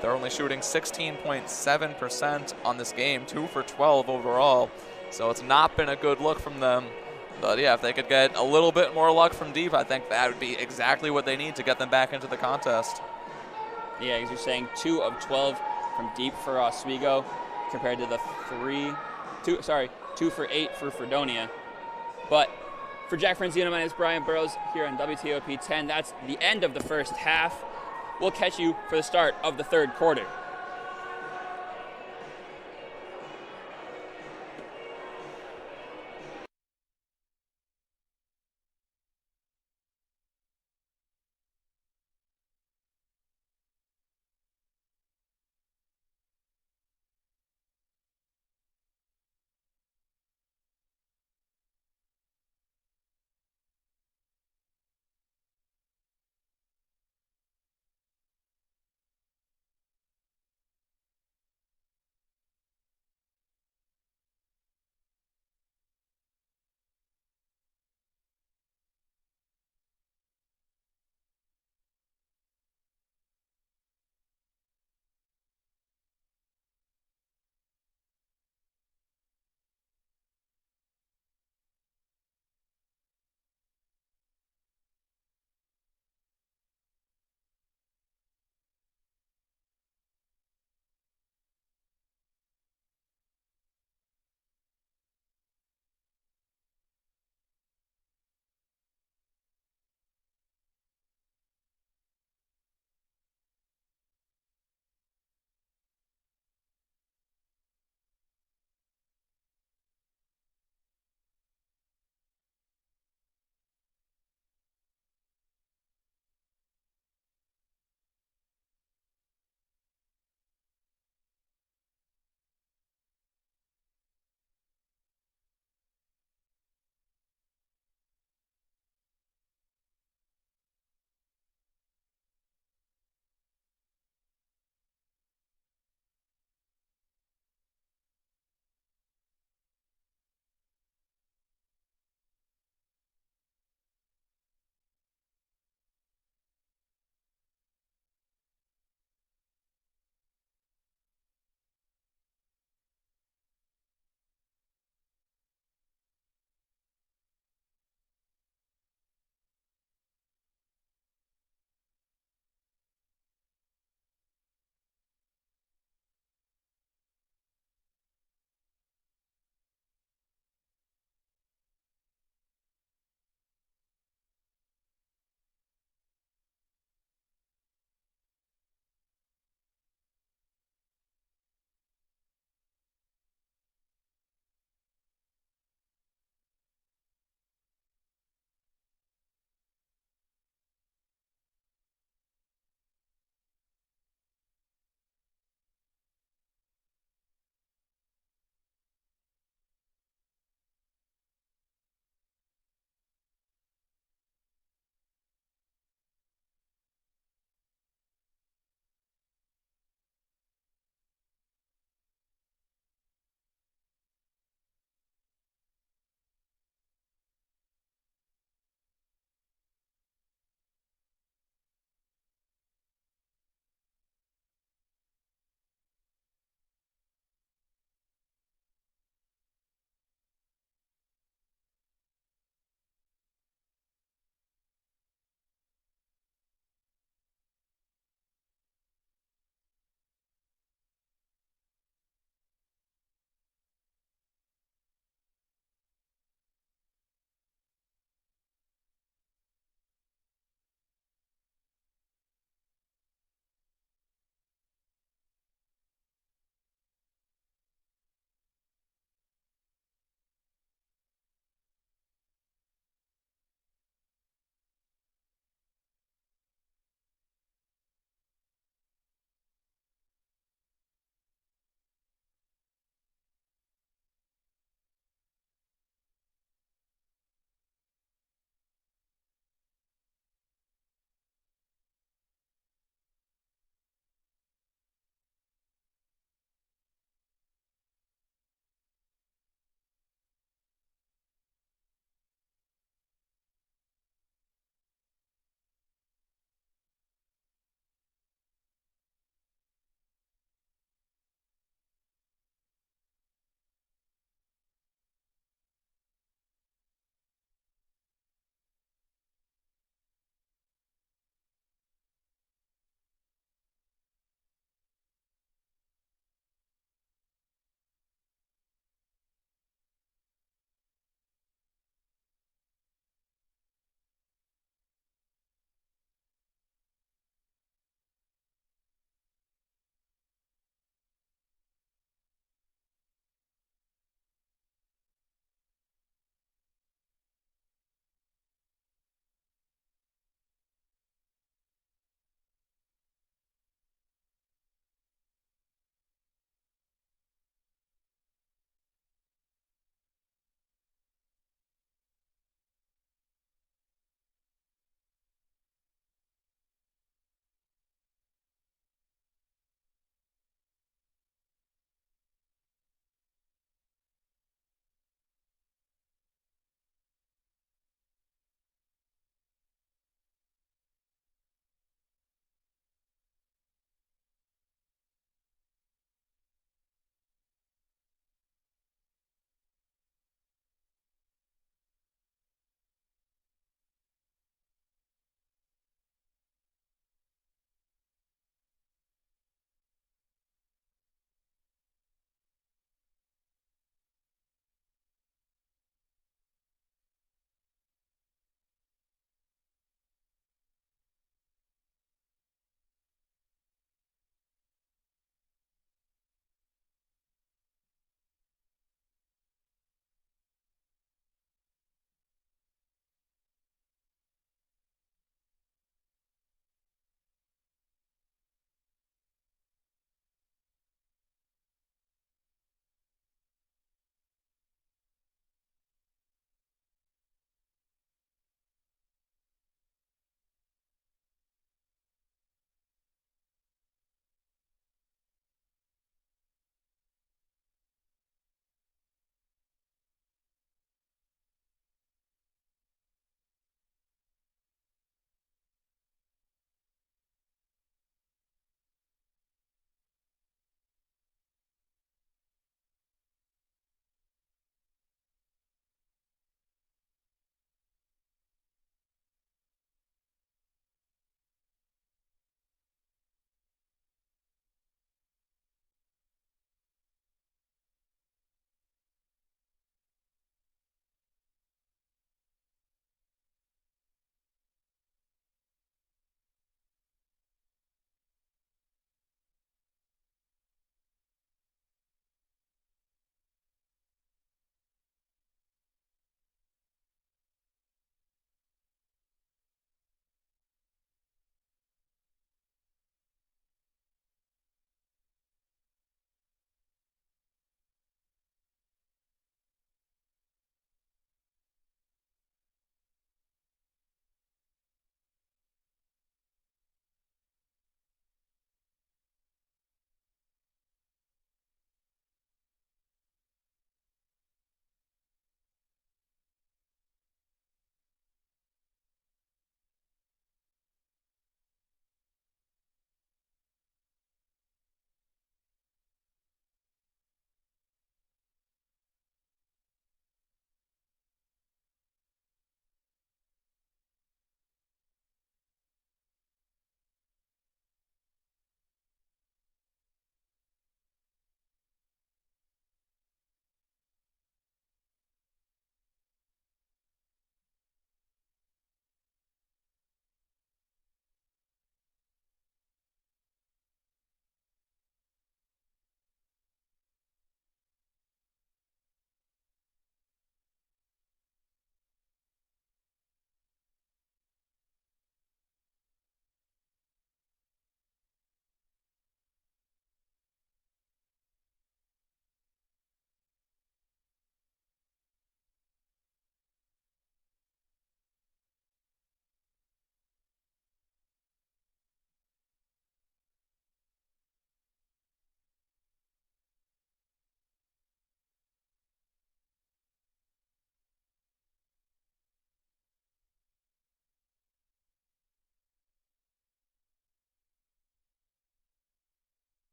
They're only shooting 16.7% on this game, 2 for 12 overall. So it's not been a good look from them. But yeah, if they could get a little bit more luck from deep, I think that would be exactly what they need to get them back into the contest. Yeah, as you're saying, 2 of 12 from deep for Oswego compared to the 2 for 8 for Fredonia. But for Jack Franzino, my name is Brian Burrows here on WTOP 10. That's the end of the first half. We'll catch you for the start of the third quarter.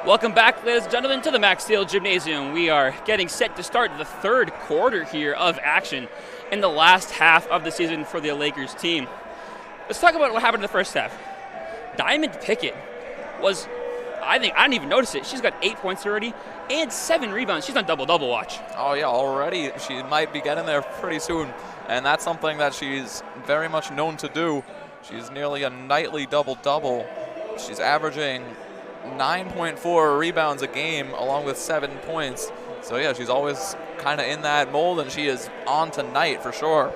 Welcome back, ladies and gentlemen, to the Max Steel Gymnasium. We are getting set to start the third quarter here of action in the last half of the season for the Lakers team. Let's talk about what happened in the first half. Diamond Pickett was, I didn't even notice it. She's got 8 points already and 7 rebounds. She's on double-double watch. Oh, yeah, already. She might be getting there pretty soon, and that's something that she's very much known to do. She's nearly a nightly double-double. She's averaging 9.4 rebounds a game along with 7 points. So, yeah, she's always kind of in that mold, and she is on tonight for sure.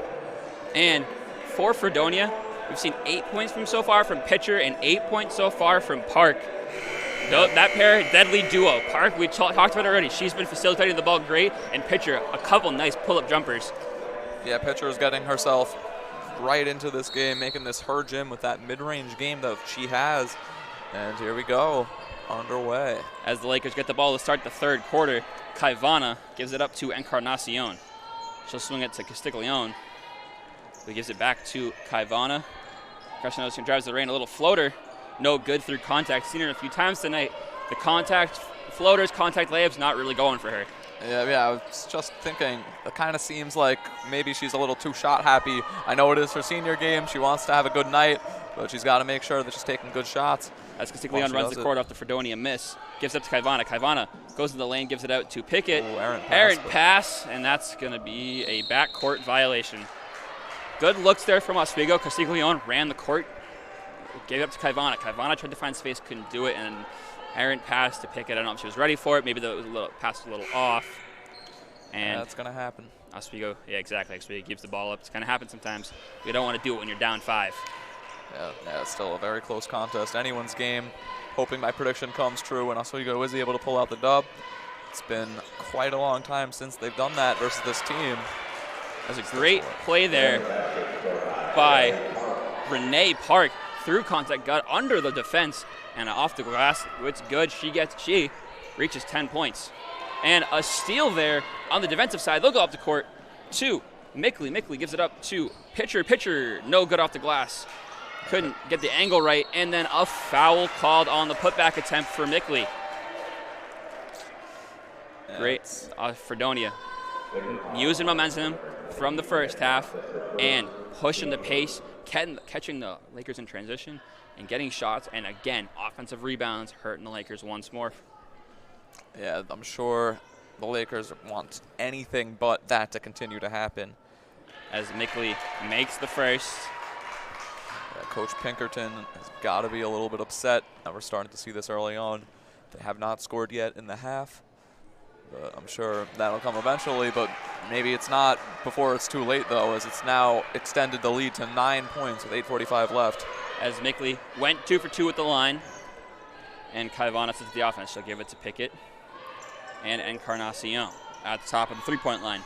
And for Fredonia, we've seen 8 points from so far from Pitcher and 8 points so far from Park. That pair, deadly duo. Park, we talked about it already. She's been facilitating the ball great, and Pitcher, a couple nice pull-up jumpers. Yeah, Pitcher is getting herself right into this game, making this her gym with that mid-range game that she has. And here we go, underway. As the Lakers get the ball to start the third quarter, Kaivana gives it up to Encarnacion. She'll swing it to Castiglione, who gives it back to Kaivana. Encarnacion drives the lane, a little floater. No good through contact. Seen her a few times tonight. The contact floaters, contact layups, not really going for her. Yeah, I was just thinking, it kind of seems like maybe she's a little too shot happy. I know it is her senior game. She wants to have a good night, but she's got to make sure that she's taking good shots. As Castiglione runs the court off the Fredonia miss, gives up to Kaivana. Kaivana goes to the lane, gives it out to Pickett. Errant pass, and that's going to be a backcourt violation. Good looks there from Oswego. Castiglione ran the court, gave it up to Kaivana. Kaivana tried to find space, couldn't do it, and errant pass to Pickett. I don't know if she was ready for it. Maybe the pass was a little off. And that's going to happen. Oswego, yeah, exactly. Oswego keeps the ball up. It's going to happen sometimes. You don't want to do it when you're down 5. Yeah, it's still a very close contest. Anyone's game. Hoping my prediction comes true and Oswego is able to pull out the dub. It's been quite a long time since they've done that versus this team. That was a great play there by Renee Park. Through contact, got under the defense and off the glass. It's good. She reaches 10 points. And a steal there on the defensive side. They'll go up the court to Mickley. Mickley gives it up to Pitcher. Pitcher, no good off the glass. Couldn't get the angle right. And then a foul called on the putback attempt for Mickley. Great. Fredonia using momentum from the first half and pushing the pace, catching the Lakers in transition and getting shots. And again, offensive rebounds hurting the Lakers once more. Yeah, I'm sure the Lakers want anything but that to continue to happen. As Mickley makes the first. Yeah, Coach Pinkerton has got to be a little bit upset that we're starting to see this early on. They have not scored yet in the half. But I'm sure that'll come eventually, but maybe it's not before it's too late, though, as it's now extended the lead to 9 points with 8:45 left. As Mickley went 2 for 2 at the line, and Kaivana sits the offense. She'll give it to Pickett and Encarnacion at the top of the three-point line.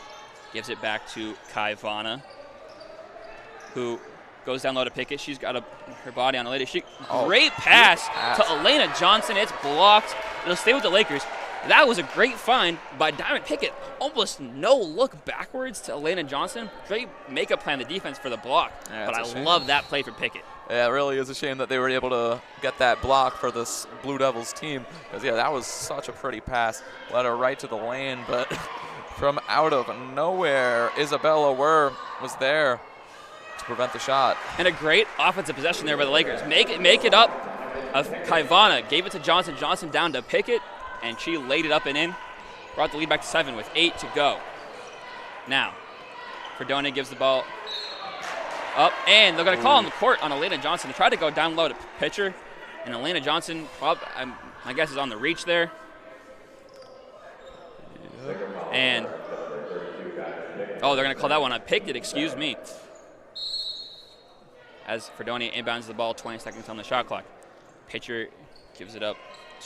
Gives it back to Kaivana, who goes down low to Pickett. She's got her body on a lady. Great pass to Elena Johnson. It's blocked. It'll stay with the Lakers. That was a great find by Diamond Pickett. Almost no look backwards to Elena Johnson. Great makeup plan, the defense for the block. Yeah, but I love that play for Pickett. Yeah, it really is a shame that they were able to get that block for this Blue Devils team. Because, yeah, that was such a pretty pass. Led her right to the lane, but from out of nowhere, Isabella was there to prevent the shot. And a great offensive possession there by the Lakers. Make it up. Kaivana gave it to Johnson. Johnson down to Pickett. And she laid it up and in. Brought the lead back to 7 with 8 to go. Now, Fredonia gives the ball up. And they're going to call on the court on Elena Johnson. They tried to go down low to Pitcher. And Elena Johnson, my guess, is on the reach there. And, they're going to call that one on Pickett, excuse me. As Fredonia inbounds the ball, 20 seconds on the shot clock. Pitcher gives it up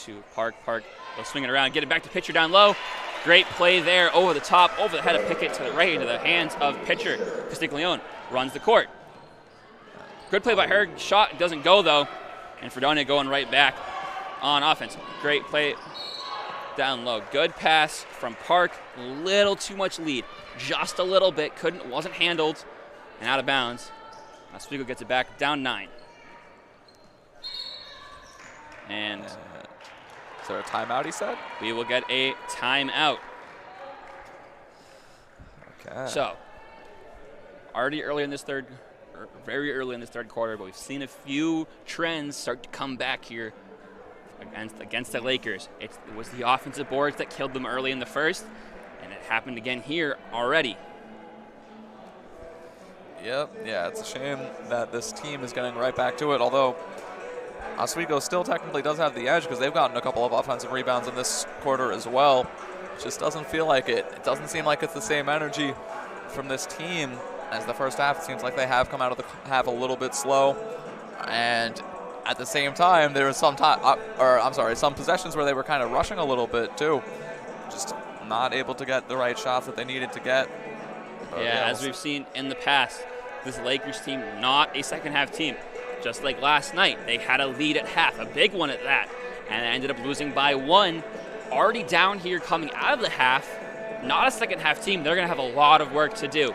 to Park. Park will swing it around, get it back to Pitcher down low. Great play there over the top, over the head of Pickett to the right into the hands of Pitcher. Castiglione runs the court. Good play by her. Shot doesn't go, though. And Fredonia going right back on offense. Great play down low. Good pass from Park. Little too much lead. Just a little bit. Wasn't handled. And out of bounds. Oswego gets it back down 9. And Is there a timeout, he said? We will get a timeout. Okay. So, very early in this third quarter, but we've seen a few trends start to come back here against the Lakers. It was the offensive boards that killed them early in the first, and it happened again here already. Yep, yeah, it's a shame that this team is getting right back to it, although Oswego still technically does have the edge because they've gotten a couple of offensive rebounds in this quarter as well. It just doesn't feel like it. It doesn't seem like it's the same energy from this team as the first half. It seems like they have come out of the half a little bit slow, and at the same time, there was some possessions where they were kind of rushing a little bit too, just not able to get the right shots that they needed to get. But yeah, as we've seen in the past, this Lakers team, not a second half team. Just like last night, they had a lead at half, a big one at that, and ended up losing by 1. Already down here coming out of the half, not a second half team. They're going to have a lot of work to do.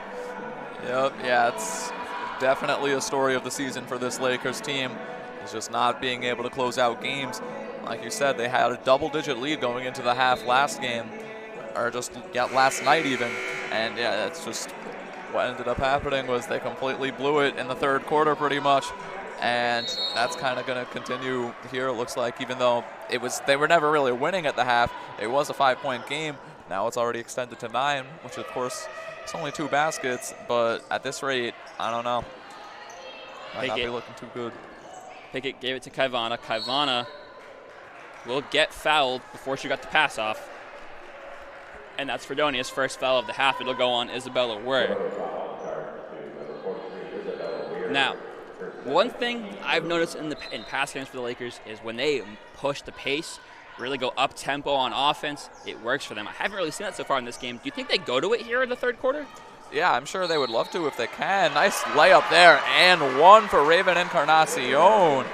Yep, yeah, it's definitely a story of the season for this Lakers team. It's just not being able to close out games. Like you said, they had a double-digit lead going into the half last game, or just last night even. And yeah, that's just what ended up happening was they completely blew it in the third quarter pretty much. And that's kind of going to continue here, it looks like, even though they were never really winning at the half. It was a 5-point game. Now it's already extended to 9, which of course it's only 2 baskets, but at this rate, I don't know. Might not be looking too good. Pickett gave it to Kaivana. Kaivana will get fouled before she got the pass off. And that's Fredonia's first foul of the half. It'll go on Isabella Ware. Now, one thing I've noticed in past games for the Lakers is when they push the pace, really go up-tempo on offense, it works for them. I haven't really seen that so far in this game. Do you think they go to it here in the third quarter? Yeah, I'm sure they would love to if they can. Nice layup there, and 1 for Raven Encarnacion.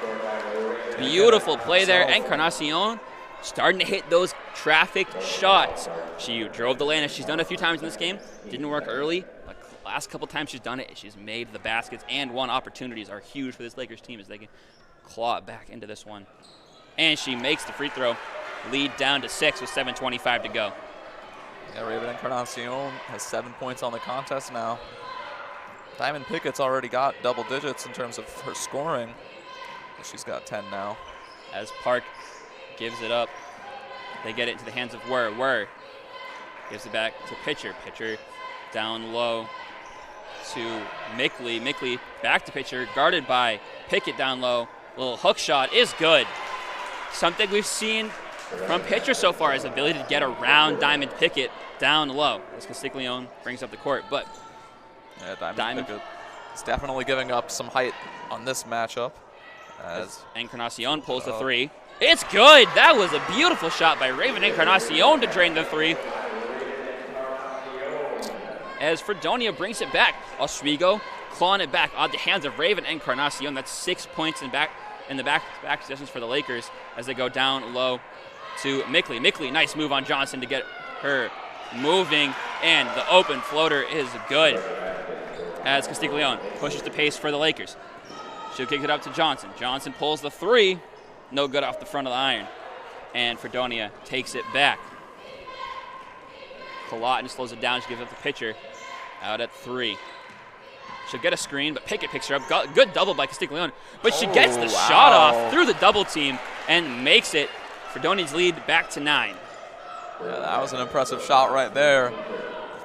Beautiful play there. Encarnacion starting to hit those trafficked shots. She drove the lane, as she's done a few times in this game. Didn't work early, but last couple times she's done it, she's made the baskets and won. Opportunities are huge for this Lakers team as they can claw it back into this one. And she makes the free throw. Lead down to 6 with 7:25 to go. Yeah, Raven Encarnacion has 7 points on the contest now. Diamond Pickett's already got double digits in terms of her scoring. She's got 10 now. As Park gives it up, they get it into the hands of Wur. Wur gives it back to Pitcher. Pitcher down low to Mickley. Mickley back to Pitcher, guarded by Pickett down low. Little hook shot is good. Something we've seen from Pitcher so far is ability to get around Diamond Pickett down low. As Castiglione brings up the court, but yeah, Diamond Pickett is definitely giving up some height on this matchup. As Encarnacion pulls the 3. It's good. That was a beautiful shot by Raven Encarnacion to drain the 3. As Fredonia brings it back, Oswego clawing it back on the hands of Raven Encarnacion. That's 6 points in the back possessions for the Lakers as they go down low to Mickley. Mickley, nice move on Johnson to get her moving, and the open floater is good as Castiglione pushes the pace for the Lakers. She'll kick it up to Johnson. Johnson pulls the 3, no good off the front of the iron, and Fredonia takes it back. Colotton slows it down. She gives up the Pitcher out at 3. She'll get a screen, but Pickett picks her up. Good double by Castiglione, but she gets the shot off through the double team and makes it Fredonia's lead back to 9. Yeah, that was an impressive shot right there.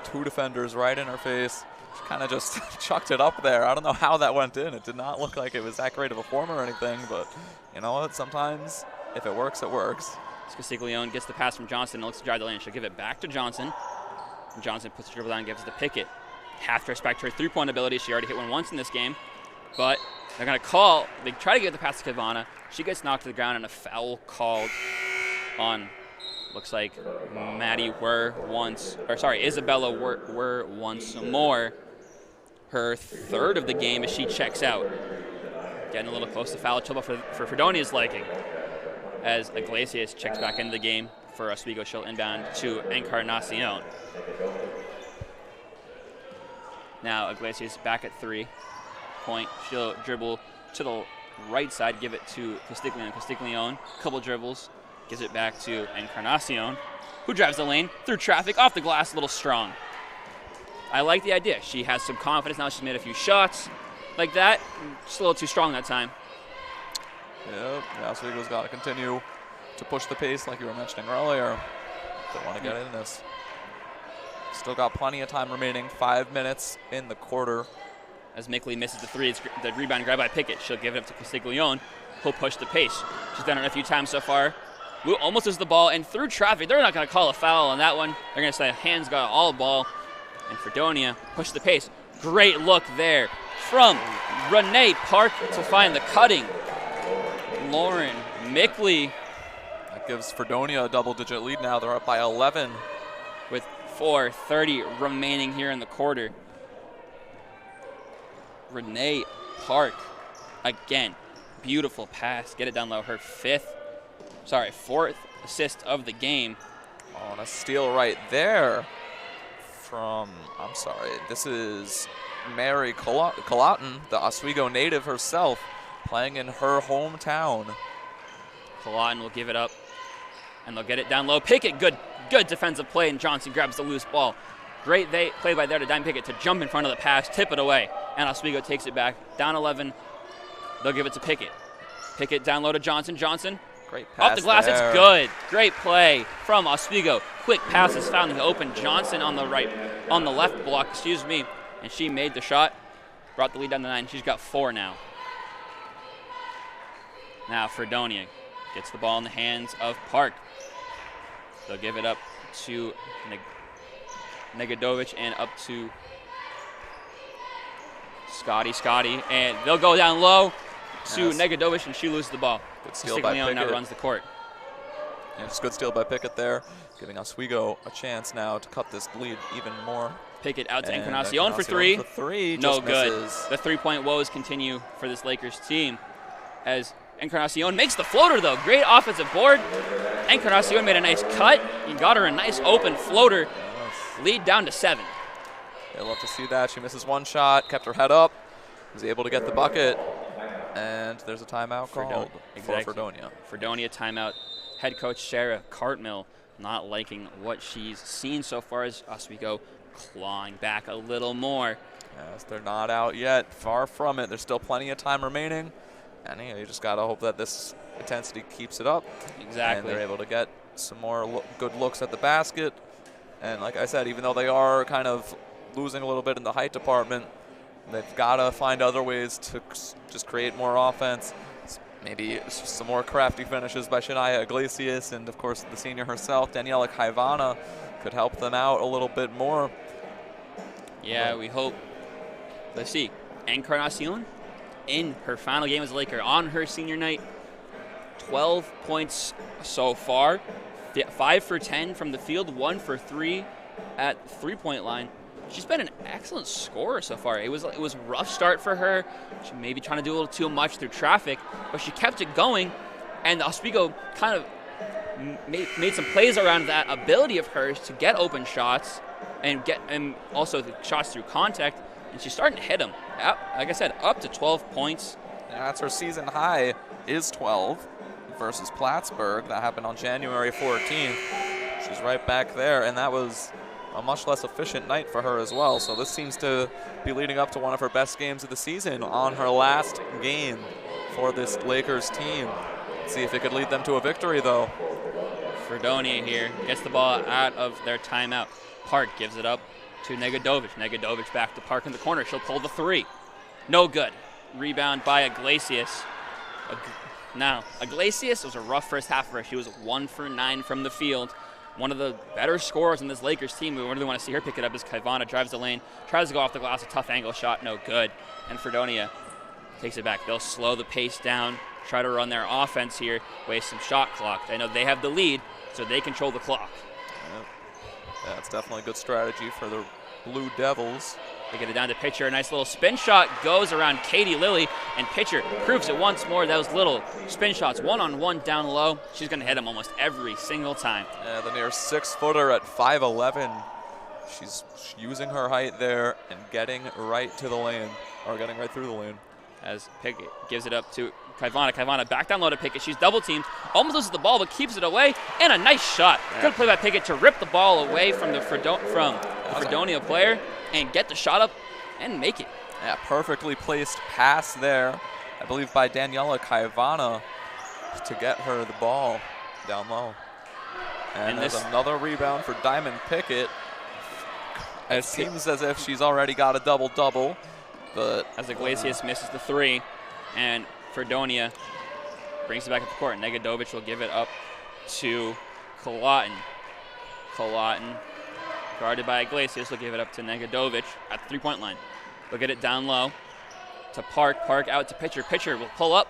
2 defenders right in her face. She kind of just chucked it up there. I don't know how that went in. It did not look like it was that great of a form or anything, but you know what? Sometimes if it works, it works. Castiglione gets the pass from Johnson and looks to drive the lane. She'll give it back to Johnson. And Johnson puts the dribble down and gives it to Pickett. Have to respect her 3-point ability. She already hit one once in this game, but they're going to call. They try to get the pass to Kaivana. She gets knocked to the ground and a foul called on, looks like Isabella Wur once more. Her 3rd of the game as she checks out. Getting a little close to foul trouble for Fredonia's liking. As Iglesias checks back into the game for Oswego, she'll inbound to Encarnacion. Now Iglesias back at 3-point. She'll dribble to the right side, give it to Castiglione. Castiglione, couple dribbles, Gives it back to Encarnacion, who drives the lane through traffic, off the glass, a little strong. I like the idea. She has some confidence now. She's made a few shots like that. Just a little too strong that time. Yep, Oswego's got to continue to push the pace like you were mentioning earlier. Don't want to get in this. Still got plenty of time remaining. 5 minutes in the quarter. As Mickley misses the three, it's the rebound grabbed by Pickett. She'll give it up to Castiglione. He'll push the pace. She's done it a few times so far. Wu almost loses the ball, and through traffic, they're not going to call a foul on that one. They're going to say hands got all ball. And Fredonia push the pace. Great look there from Renee Park to find the cutting. Lauren Mickley. That gives Fredonia a double-digit lead now. They're up by 11. With 4:30 remaining here in the quarter. Renee Park, again, beautiful pass. Get it down low. Her fourth assist of the game. On a steal right there from, this is Mary Colaughton, the Oswego native herself, playing in her hometown. Colaughton will give it up, and they'll get it down low. Pickett, good defensive play, and Johnson grabs the loose ball. Great play by there to Dime Pickett to jump in front of the pass, tip it away, and Oswego takes it back. Down 11, they'll give it to Pickett. Pickett down low to Johnson. Johnson, great pass off the glass, there. It's good. Great play from Oswego. Quick passes found the open Johnson on the left block, and she made the shot, brought the lead down to 9. She's got 4 now. Now Fredonia gets the ball in the hands of Park. They'll give it up to Negadovic and up to Scotty, and they'll go down low to Negadovic, and she loses the ball. Good steal by Pickett. Now runs the court. Yeah, just good steal by Pickett there, giving Oswego a chance now to cut this lead even more. Pickett out to Encarnacion for three. No good. Misses. The three-point woes continue for this Lakers team as Encarnacion makes the floater, though. Great offensive board. Encarnacion made a nice cut. He got her a nice open floater. Lead down to 7. They love to see that. She misses one shot, kept her head up, was able to get the bucket, and there's a timeout called for Fredonia. Fredonia timeout. Head coach Sarah Cartmill not liking what she's seen so far as Oswego clawing back a little more. Yes, they're not out yet. Far from it. There's still plenty of time remaining. And you just got to hope that this intensity keeps it up. Exactly. And they're able to get some more good looks at the basket. And like I said, even though they are kind of losing a little bit in the height department, they've got to find other ways to just create more offense. Maybe some more crafty finishes by Shania Iglesias, and of course the senior herself, Daniela Kaivana, could help them out a little bit more. Yeah, we hope. Let's see. Encarnacion in her final game as a Laker on her senior night. 12 points so far. 5 for 10 from the field, 1 for 3 at the three-point line. She's been an excellent scorer so far. It was a rough start for her. She may be trying to do a little too much through traffic, but she kept it going, and Oswego kind of made some plays around that ability of hers to get open shots and also the shots through contact, and she's starting to hit them. Like I said, up to 12 points. Yeah, that's her season high, is 12 versus Plattsburgh. That happened on January 14th. She's right back there, and that was a much less efficient night for her as well. So this seems to be leading up to one of her best games of the season on her last game for this Lakers team. Let's see if it could lead them to a victory, though. Fredonia here gets the ball out of their timeout. Park gives it up to Negadovic. Negadovic back to Park in the corner. She'll pull the 3. No good. Rebound by Iglesias. Now, Iglesias was a rough first half for her. She was 1 for 9 from the field. One of the better scorers in this Lakers team. We really want to see her pick it up as Kaivana drives the lane, tries to go off the glass, a tough angle shot, no good. And Fredonia takes it back. They'll slow the pace down, try to run their offense here, waste some shot clock. I know they have the lead, so they control the clock. Yeah, it's definitely a good strategy for the Blue Devils. They get it down to Pitcher. A nice little spin shot goes around Katie Lilly, and Pitcher proves it once more. Those little spin shots, one-on-one down low. She's going to hit them almost every single time. Yeah, the near 6-footer at 5'11". She's using her height there and getting right to the lane, or getting right through the lane. as Pickett gives it up to Kaivana. Kaivana back down low to Pickett. She's double teamed, almost loses the ball, but keeps it away, and a nice shot. Yeah. Good play by Pickett to rip the ball away from the Fredonia player and get the shot up and make it. Yeah, perfectly placed pass there, I believe by Daniela Kaivana to get her the ball down low. And there's another rebound for Diamond Pickett. It seems as if she's already got a double-double, but as Iglesias misses the three, and Fredonia brings it back up the court. Negadovic will give it up to Colaughton. Colaughton, guarded by Iglesias, will give it up to Negadovic at the three-point line. They'll get it down low to Park. Park out to Pitcher. Pitcher will pull up.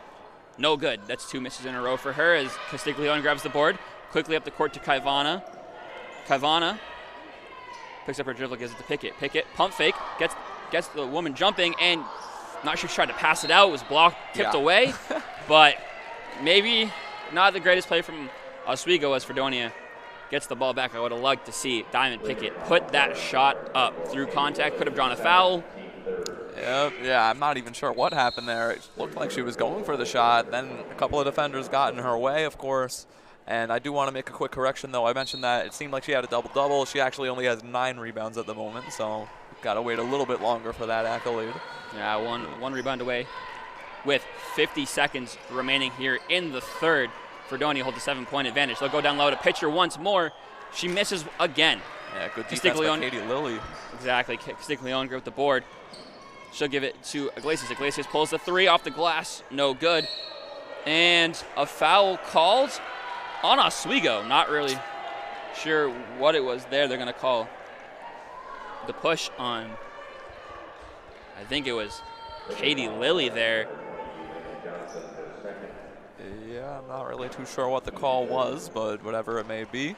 No good. That's 2 misses in a row for her as Castiglione grabs the board. Quickly up the court to Kaivana. Kaivana picks up her dribble, gives it to Pickett. Pickett, pump fake, gets the woman jumping, and not sure she tried to pass it out. It was blocked, tipped away, but maybe not the greatest play from Oswego as Fredonia gets the ball back. I would have liked to see Diamond Pickett put that shot up through contact. Could have drawn a foul. Yeah, I'm not even sure what happened there. It looked like she was going for the shot. Then a couple of defenders got in her way, of course. And I do want to make a quick correction, though. I mentioned that it seemed like she had a double-double. She actually only has 9 rebounds at the moment, so got to wait a little bit longer for that accolade. Yeah, one rebound away with 50 seconds remaining here in the third. Fredonia holds a 7-point advantage. They'll go down low to Pitcher once more. She misses again. Yeah, good defense by Katie Lilly. Exactly. Castiglione gripped the board. She'll give it to Iglesias. Iglesias pulls the 3 off the glass. No good. And a foul called on Oswego. Not really sure what it was there. They're going to call the push on, I think it was Katie Lilly there. Yeah, I'm not really too sure what the call was, but whatever it may be.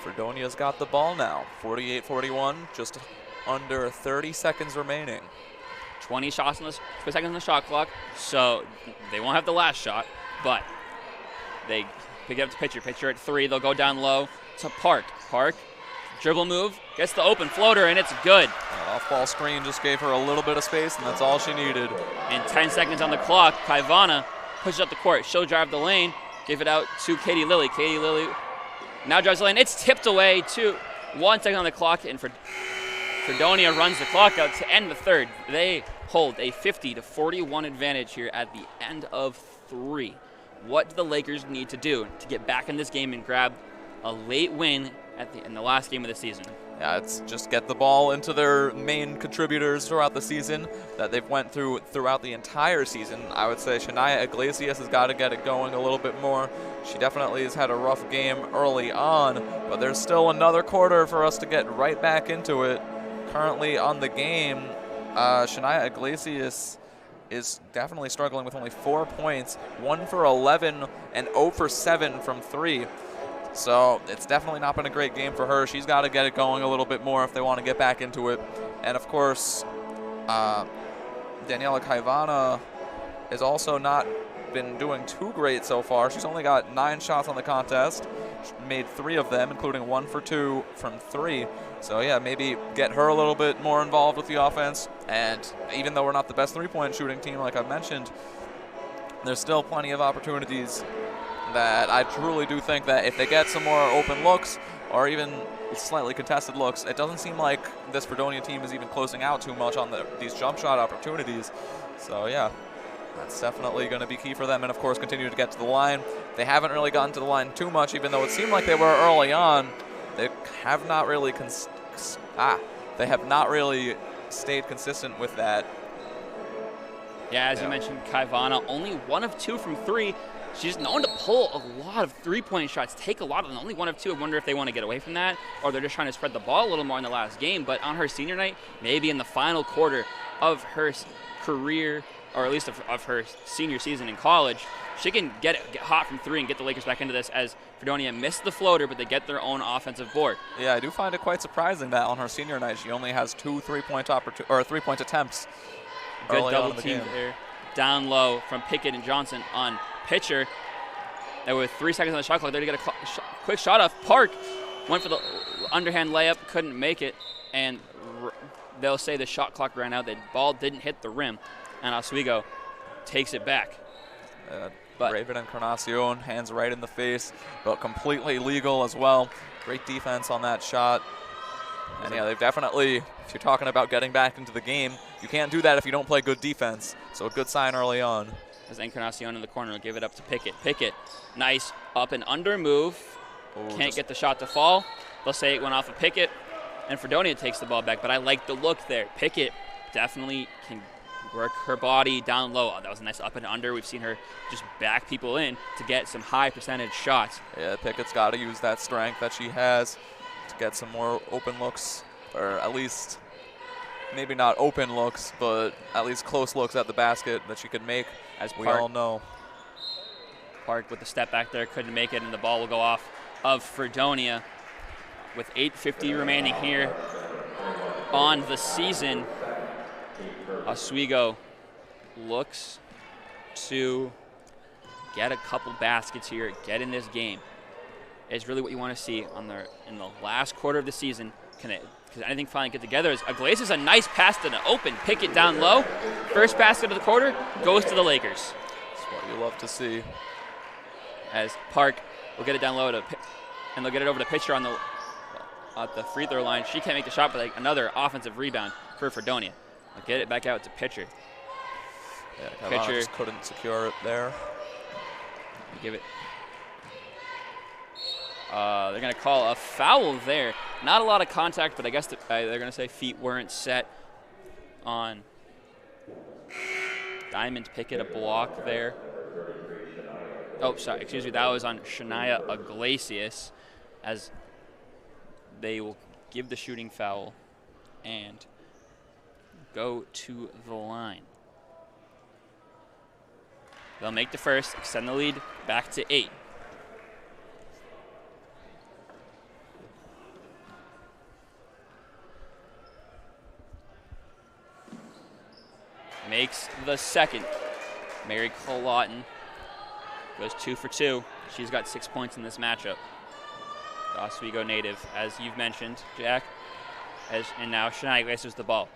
Fredonia's got the ball now. 48-41, just under 30 seconds remaining. 20 seconds on the shot clock, so they won't have the last shot, but they pick it up to Pitcher. Pitcher at 3. They'll go down low to Park. Park, dribble move, gets the open floater, and it's good. Off-ball screen just gave her a little bit of space, and that's all she needed. And 10 seconds on the clock. Kaivana pushes up the court. She'll drive the lane, give it out to Katie Lilly. Katie Lilly now drives the lane. It's tipped away to 1 second on the clock, and Fredonia runs the clock out to end the third. They hold a 50-41 advantage here at the end of 3. What do the Lakers need to do to get back in this game and grab a late win in the last game of the season? Yeah, it's just get the ball into their main contributors throughout the season that they've went through throughout the entire season. I would say Shania Iglesias has got to get it going a little bit more. She definitely has had a rough game early on, but there's still another quarter for us to get right back into it. Currently on the game, Shania Iglesias is definitely struggling with only 4 points, 1 for 11 and 0 for 7 from 3. So it's definitely not been a great game for her. She's got to get it going a little bit more if they want to get back into it. And of course, Daniela Kaivana has also not been doing too great so far. She's only got 9 shots on the contest. She made 3 of them, including 1 for 2 from 3. So yeah, maybe get her a little bit more involved with the offense. And even though we're not the best 3-point shooting team, like I've mentioned, there's still plenty of opportunities that I truly do think that if they get some more open looks or even slightly contested looks, it doesn't seem like this Fredonia team is even closing out too much on these jump shot opportunities. So yeah, that's definitely going to be key for them. And of course, continue to get to the line. They haven't really gotten to the line too much, even though it seemed like they were early on. They have not really stayed consistent with that. Yeah, as you mentioned, Kaivana, only 1 of 2 from 3. She's known to pull a lot of 3-point shots, take a lot of them, only 1 of 2. I wonder if they want to get away from that, or they're just trying to spread the ball a little more in the last game. But on her senior night, maybe in the final quarter of her career, or at least of her senior season in college, she can get hot from 3 and get the Lakers back into this, as Fredonia missed the floater, but they get their own offensive board. Yeah, I do find it quite surprising that on her senior night, she only has 2 3-point attempts. Good double team there. Down low from Pickett and Johnson on Pitcher. And with 3 seconds on the shot clock, there to get a quick shot off. Park went for the underhand layup, couldn't make it, and they'll say the shot clock ran out. The ball didn't hit the rim, and Oswego takes it back. But Raven Encarnacion, hands right in the face, but completely legal as well. Great defense on that shot. And yeah, they've definitely, if you're talking about getting back into the game, you can't do that if you don't play good defense. So a good sign early on. As Encarnacion in the corner will give it up to Pickett. Pickett, nice up and under move. Can't get the shot to fall. They'll say it went off of Pickett, and Fredonia takes the ball back. But I like the look there. Pickett definitely can work her body down low. Oh, that was a nice up and under. We've seen her just back people in to get some high percentage shots. Yeah, Pickett's got to use that strength that she has to get some more open looks, or at least maybe not open looks, but at least close looks at the basket that she could make, as we all know. Park with the step back there, couldn't make it, and the ball will go off of Fredonia. With 8:50 remaining here on the season, Oswego looks to get a couple baskets here, get in this game. It's really what you want to see in the last quarter of the season. Can anything finally get together? As Iglesias, a nice pass to the open, Pickett down low. First basket of the quarter goes to the Lakers. That's what you love to see. As Park will get it down low and they'll get it over to Pitcher on at the free throw line. She can't make the shot, but another offensive rebound for Fredonia. They'll get it back out to Pitcher. Yeah, Pitcher just couldn't secure it there. Give it. They're going to call a foul there. Not a lot of contact, but I guess they're going to say feet weren't set on Diamond Pickett, a block there. Oh, sorry, excuse me. That was on Shania Iglesias, as they will give the shooting foul and go to the line. They'll make the first, extend the lead back to 8. Makes the second. Mary Colaughton goes 2 for 2. She's got 6 points in this matchup. The Oswego native, as you've mentioned, Jack. And now Shania Iglesias the ball.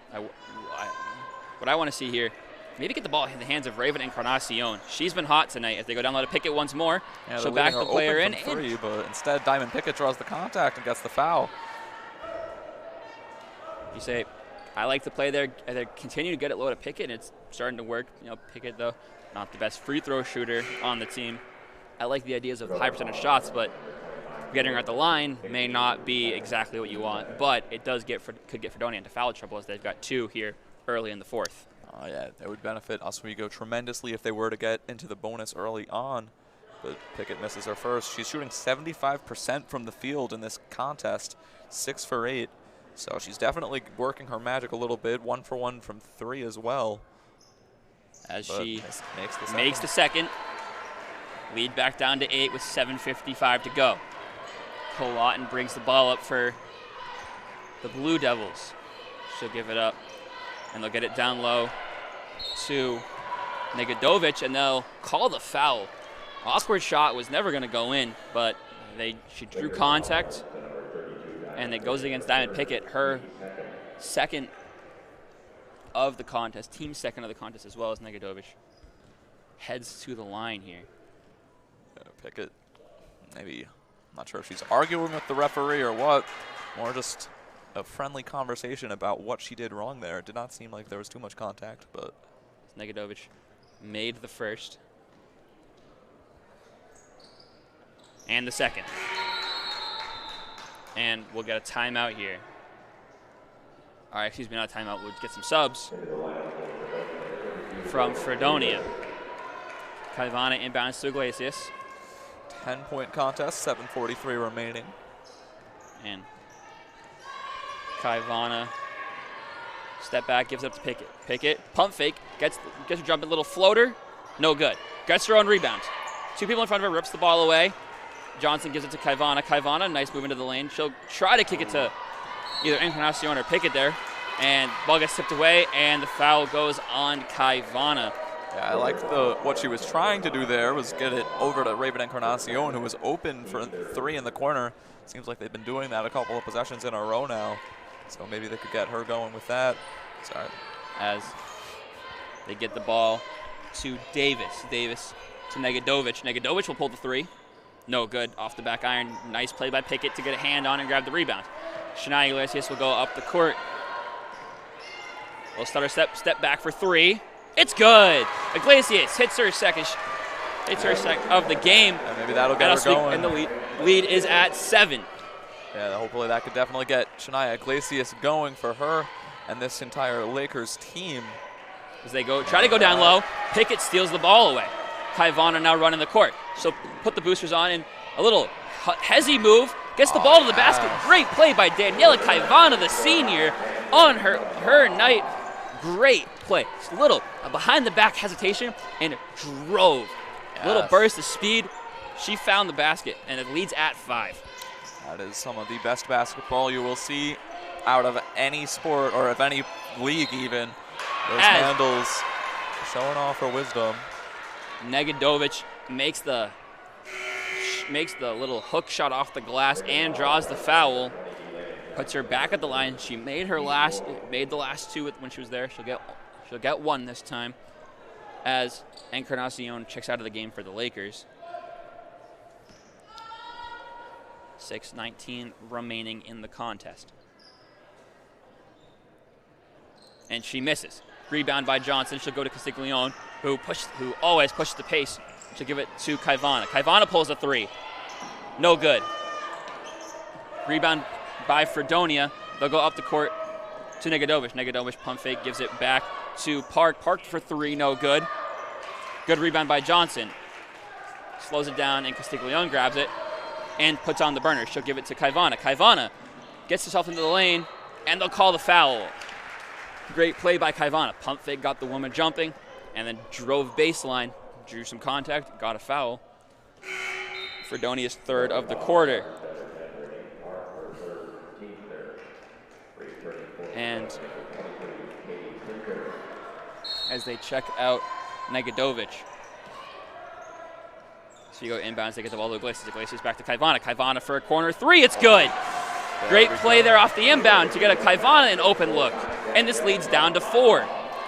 What I want to see here, maybe get the ball in the hands of Raven Encarnacion. She's been hot tonight. As they go down low to Pickett once more, yeah, she'll back the player in. Three, but instead Diamond Pickett draws the contact and gets the foul. You say, I like to play there. They continue to get it low to Pickett, and it's starting to work. Pickett, though, not the best free throw shooter on the team. I like the ideas of high percentage shots, but getting her at the line may not be exactly what you want. But it could get Fredonia into foul trouble, as they've got 2 here early in the fourth. Oh, yeah, that would benefit Oswego tremendously if they were to get into the bonus early on. But Pickett misses her first. She's shooting 75% from the field in this contest, 6 for 8. So she's definitely working her magic a little bit, 1 for 1 from 3 as well. As but she makes the second. Lead back down to 8 with 7:55 to go. Colaughton brings the ball up for the Blue Devils. She'll give it up, and they'll get it down low to Negadovic, and they'll call the foul. Awkward shot, was never going to go in, but she drew contact, and it goes against Diamond Pickett, her second of the contest, team second of the contest, as well as Negadovic heads to the line here. Pickett, maybe, I'm not sure if she's arguing with the referee or what, more just a friendly conversation about what she did wrong there. It did not seem like there was too much contact, but Negadovic made the first and the second. And we'll get a timeout here. All right, excuse me, not a timeout. We'll get some subs from Fredonia. Kaivana inbounds to Iglesias. 10-point contest, 7:43 remaining. And Kaivana step back, gives it up to Pickett. Pickett, pump fake, gets her jumping, little floater, no good. Gets her own rebound. 2 people in front of her, rips the ball away. Johnson gives it to Kaivana. Kaivana, nice move into the lane. She'll try to kick it to either Encarnacion or Pickett there. And ball gets tipped away, and the foul goes on Kaivana. Yeah, I like what she was trying to do there was get it over to Raven Encarnacion, who was open for 3 in the corner. Seems like they've been doing that a couple of possessions in a row now. So maybe they could get her going with that. Sorry. As they get the ball to Davis. Davis to Negadovic. Negadovic will pull the three. No good. Off the back iron. Nice play by Pickett to get a hand on and grab the rebound. Shania Iglesias will go up the court. We'll start our step back for three. It's good. Iglesias hits her second of the game. And maybe that'll get her going. And the lead is at 7. Yeah, hopefully that could definitely get Shania Iglesias going for her and this entire Lakers team. As they try to go down low, Pickett steals the ball away. Kaivana now running the court. So put the boosters on and a little hezzy move. Gets the ball to the basket. Great play by Daniela Kaivana, the senior, on her night. Great play. Just a little behind the back hesitation and drove. Yes. Little burst of speed. She found the basket and it leads at 5. That is some of the best basketball you will see out of any sport or of any league even. Those handles showing off her wisdom. Negadovic makes the little hook shot off the glass and draws the foul. Puts her back at the line. She made the last two when she was there. She'll get one this time. As Encarnacion checks out of the game for the Lakers. 6:19 remaining in the contest. And she misses. Rebound by Johnson. She'll go to Castiglione, who always pushes the pace. She'll give it to Kaivana. Kaivana pulls a three. No good. Rebound by Fredonia. They'll go up the court to Negadovic. Negadovic pump fake, gives it back to Park. Park for three, no good. Good rebound by Johnson. Slows it down, and Castiglione grabs it and puts on the burner. She'll give it to Kaivana. Kaivana gets herself into the lane, and they'll call the foul. Great play by Kaivana. Pump fake got the woman jumping, and then drove baseline, drew some contact, got a foul. Fredonia's third of the quarter. And as they check out Negadovic. So you go inbounds, they get the ball to Iglesias. Iglesias back to Kaivana. Kaivana for a corner three, it's good. Great play there off the inbound to get a Kaivana an open look. And this leads down to 4.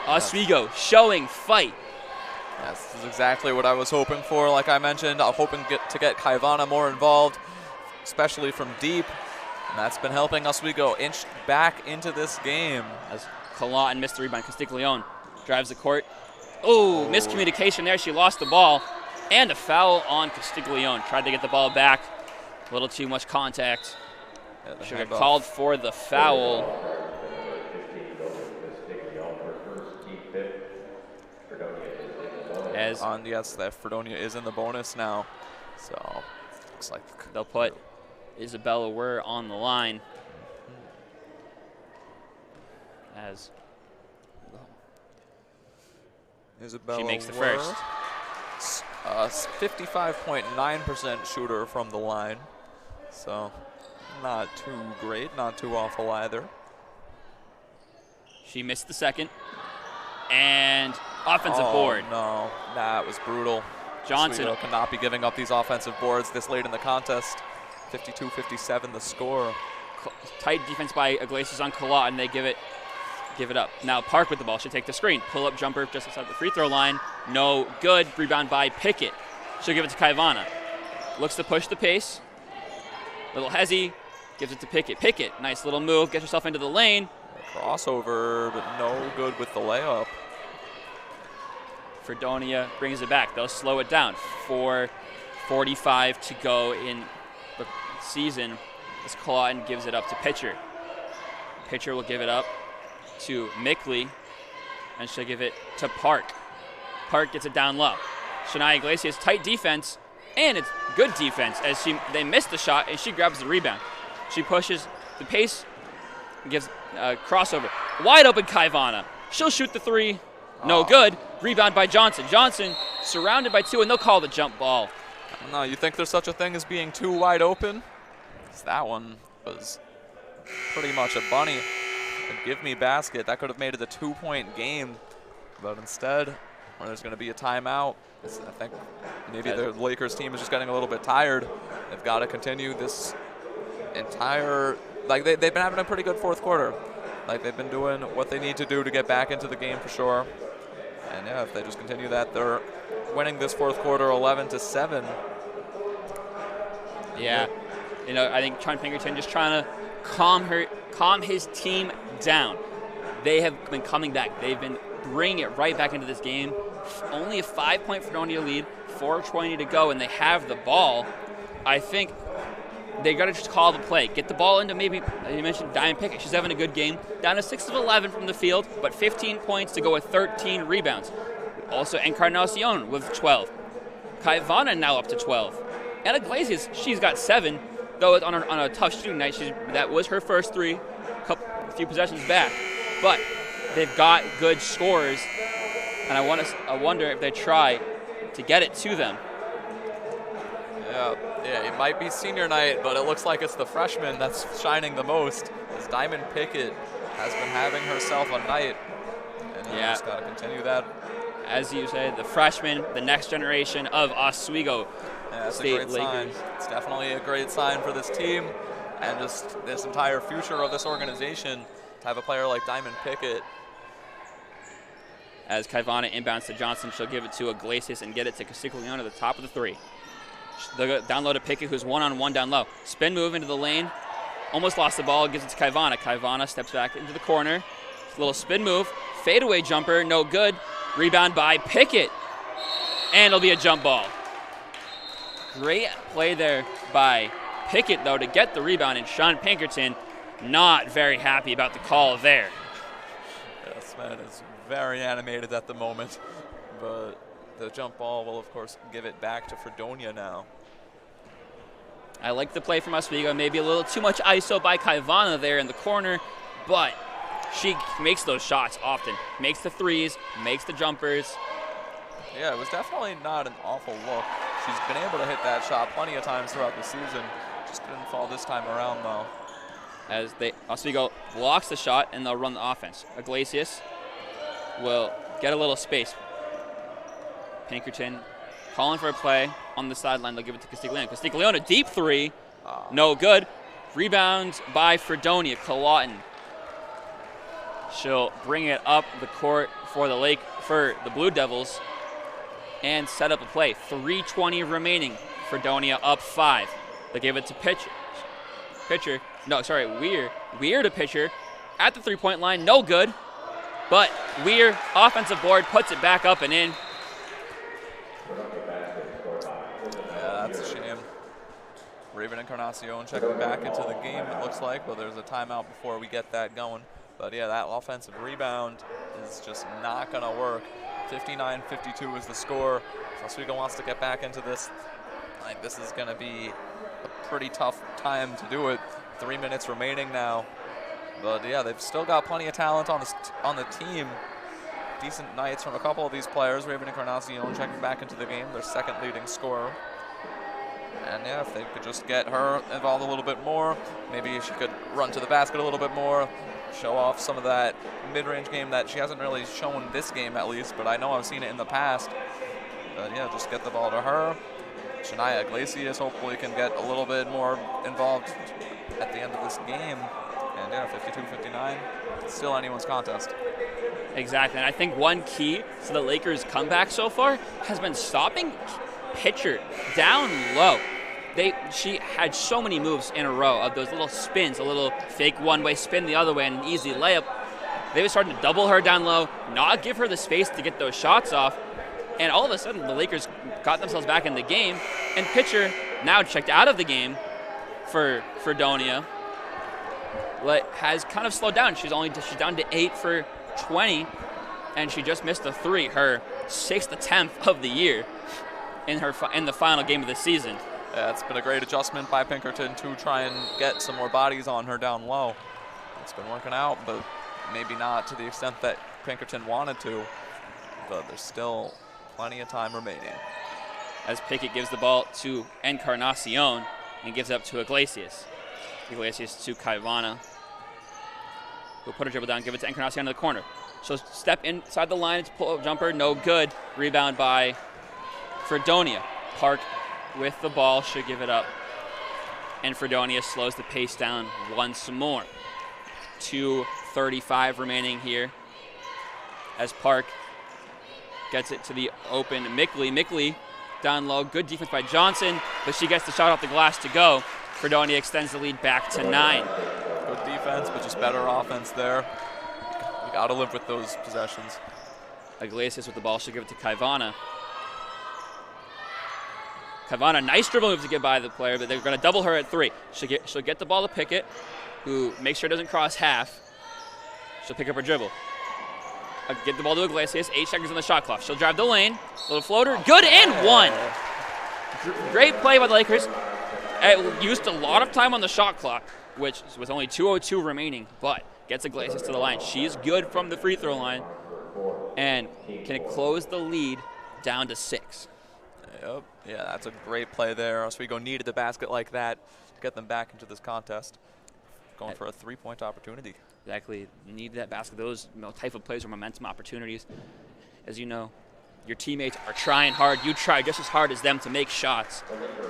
Oswego showing fight. Yes, this is exactly what I was hoping for. Like I mentioned, I'm hoping to get Kaivana more involved, especially from deep. And that's been helping Oswego inch back into this game. As Colon missed the rebound, Castiglione drives the court. Oh, miscommunication there. She lost the ball. And a foul on Castiglione. Tried to get the ball back. A little too much contact. Yeah, should have called for the foul. Yes, that Fredonia is in the bonus now. So looks like they'll put Isabella Wurr on the line. As Isabella she makes the Wurr, first. 55.9% shooter from the line. So not too great, not too awful either. She missed the second. And offensive board. No, that was brutal. Johnson Oswego cannot be giving up these offensive boards this late in the contest. 52-57 the score. Tight defense by Iglesias on Colot, and they give it up. Now Park with the ball. She'll take the screen. Pull-up jumper just outside the free throw line. No good. Rebound by Pickett. She'll give it to Kaivana. Looks to push the pace. Little hezzy. Gives it to Pickett. Pickett, nice little move. Gets herself into the lane. Crossover, but no good with the layup. Fredonia brings it back. They'll slow it down. 4:45 to go in the season. As Clawton gives it up to Pitcher. Pitcher will give it up to Mickley, and she'll give it to Park. Park gets it down low. Shania Iglesias, tight defense, and it's good defense as they missed the shot, and she grabs the rebound. She pushes the pace, gives a crossover. Wide open Kaivana. She'll shoot the three. No good. Rebound by Johnson. Johnson surrounded by two, and they'll call the jump ball. No, you think there's such a thing as being too wide open? That one was pretty much a bunny. A give me basket. That could have made it a 2-point game. But instead, there's going to be a timeout. I think maybe the Lakers team is just getting a little bit tired. They've got to continue this entire, like they've been having a pretty good fourth quarter. Like they've been doing what they need to do to get back into the game for sure. And yeah, if they just continue that, they're winning this fourth quarter 11-7. Yeah, you know, I think Sean Pinkerton just trying to calm his team down. They have been coming back. They've been bringing it right back into this game. Only a 5-point Fredonia lead, 4:20 to go, and they have the ball. I think they got to just call the play. Get the ball into, maybe, you mentioned Diamond Pickett. She's having a good game. Down to 6 of 11 from the field, but 15 points to go with 13 rebounds. Also, Encarnacion with 12. Kaivana now up to 12. And Iglesias, she's got 7, though on a tough shooting night. That was her first 3, a few possessions back. But they've got good scores, and I wonder if they try to get it to them. Yeah, it might be senior night, but it looks like it's the freshman that's shining the most, as Diamond Pickett has been having herself a night, and you just got to continue that. As you said, the freshman, the next generation of Oswego State a great sign. Lakers. It's definitely a great sign for this team and just this entire future of this organization to have a player like Diamond Pickett. As Kaivana inbounds to Johnson, she'll give it to Iglesias and get it to Castiglione at the top of the 3. They'll go down low to Pickett, who's one-on-one down low. Spin move into the lane. Almost lost the ball, gives it to Kaivana. Kaivana steps back into the corner. Little spin move. Fadeaway jumper, no good. Rebound by Pickett. And it'll be a jump ball. Great play there by Pickett, though, to get the rebound. And Sean Pinkerton not very happy about the call there. Yes, man is very animated at the moment. But the jump ball will, of course, give it back to Fredonia now. I like the play from Oswego. Maybe a little too much ISO by Kaivana there in the corner, but she makes those shots often. Makes the threes, makes the jumpers. Yeah, it was definitely not an awful look. She's been able to hit that shot plenty of times throughout the season. Just didn't fall this time around, though. As Oswego blocks the shot, and they'll run the offense. Iglesias will get a little space. Pinkerton calling for a play on the sideline. They'll give it to Castiglione. Castiglione, a deep 3. No good. Rebound by Fredonia. Colaughton. She'll bring it up the court for the Blue Devils and set up a play. 3:20 remaining. Fredonia up 5. They give it to Weir. Weir to Pitcher at the 3-point line. No good. But Weir, offensive board, puts it back up and in. Yeah, that's a shame. Raven Encarnacion checking back into the game, it looks like, but there's a timeout before we get that going. But yeah, that offensive rebound is just not going to work. 59-52 is the score. If Oswego wants to get back into this, I think this is going to be a pretty tough time to do it. 3 minutes remaining now. But yeah, they've still got plenty of talent on the team. Decent nights from a couple of these players. Raven Encarnacion checking back into the game, their second leading scorer. And yeah, if they could just get her involved a little bit more, maybe she could run to the basket a little bit more, show off some of that mid-range game that she hasn't really shown this game at least, but I know I've seen it in the past. But yeah, just get the ball to her. Shania Iglesias hopefully can get a little bit more involved at the end of this game. And yeah, 52-59, still anyone's contest. Exactly, and I think one key to the Lakers' comeback so far has been stopping Pitcher down low. She had so many moves in a row of those little spins, a little fake one-way spin the other way and an easy layup. They were starting to double her down low, not give her the space to get those shots off, and all of a sudden the Lakers got themselves back in the game, and Pitcher, now checked out of the game for Fredonia, has kind of slowed down. She's down to 8 for 20, and she just missed a 3, her 6th attempt of the year in the final game of the season. Yeah, it's been a great adjustment by Pinkerton to try and get some more bodies on her down low. It's been working out, but maybe not to the extent that Pinkerton wanted to, but there's still plenty of time remaining. As Pickett gives the ball to Encarnacion and gives it up to Iglesias. Iglesias to Kaivana, who'll put her dribble down, give it to Encarnacion in the corner. So step inside the line, it's pull-up jumper, no good. Rebound by Fredonia. Park with the ball, should give it up. And Fredonia slows the pace down once more. 2:35 remaining here as Park gets it to the open Mickley. Mickley down low, good defense by Johnson, but she gets the shot off the glass to go. Fredonia extends the lead back to 9. Good defense, but just better offense there. You got to live with those possessions. Iglesias with the ball. She'll give it to Kaivana. Kaivana, nice dribble move to get by the player, but they're going to double her at 3. She'll get the ball to Pickett, who makes sure it doesn't cross half. She'll pick up her dribble. Get the ball to Iglesias. 8 seconds on the shot clock. She'll drive the lane. Little floater. Good and 1. Great play by the Lakers. It used a lot of time on the shot clock, which with only 2:02 remaining, but gets Iglesias to the line. She's good from the free throw line and can close the lead down to 6. Yep. Yeah, that's a great play there. Oswego needed a basket like that to get them back into this contest. Going for a 3-point opportunity. Exactly. Need that basket. Those type of plays are momentum opportunities. As you know, your teammates are trying hard. You try just as hard as them to make shots.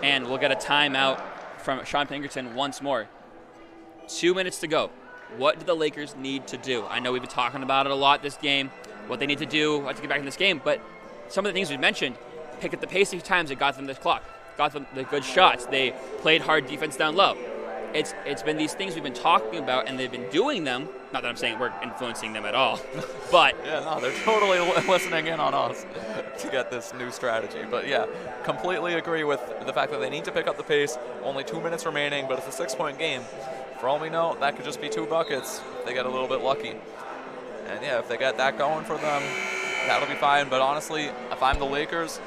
And we'll get a timeout from Sean Pinkerton once more. 2 minutes to go. What do the Lakers need to do? I know we've been talking about it a lot this game, what they need to do to get back in this game, but some of the things we mentioned, pick up the pace a few times, it got them this clock, got them the good shots. They played hard defense down low. It's been these things we've been talking about, and they've been doing them. Not that I'm saying we're influencing them at all, but yeah, no, they're totally listening in on us to get this new strategy. But yeah, completely agree with the fact that they need to pick up the pace. Only 2 minutes remaining, but it's a 6-point game. For all we know, that could just be 2 buckets. If they get a little bit lucky, and yeah, if they get that going for them, that'll be fine. But honestly, if I'm the Lakers,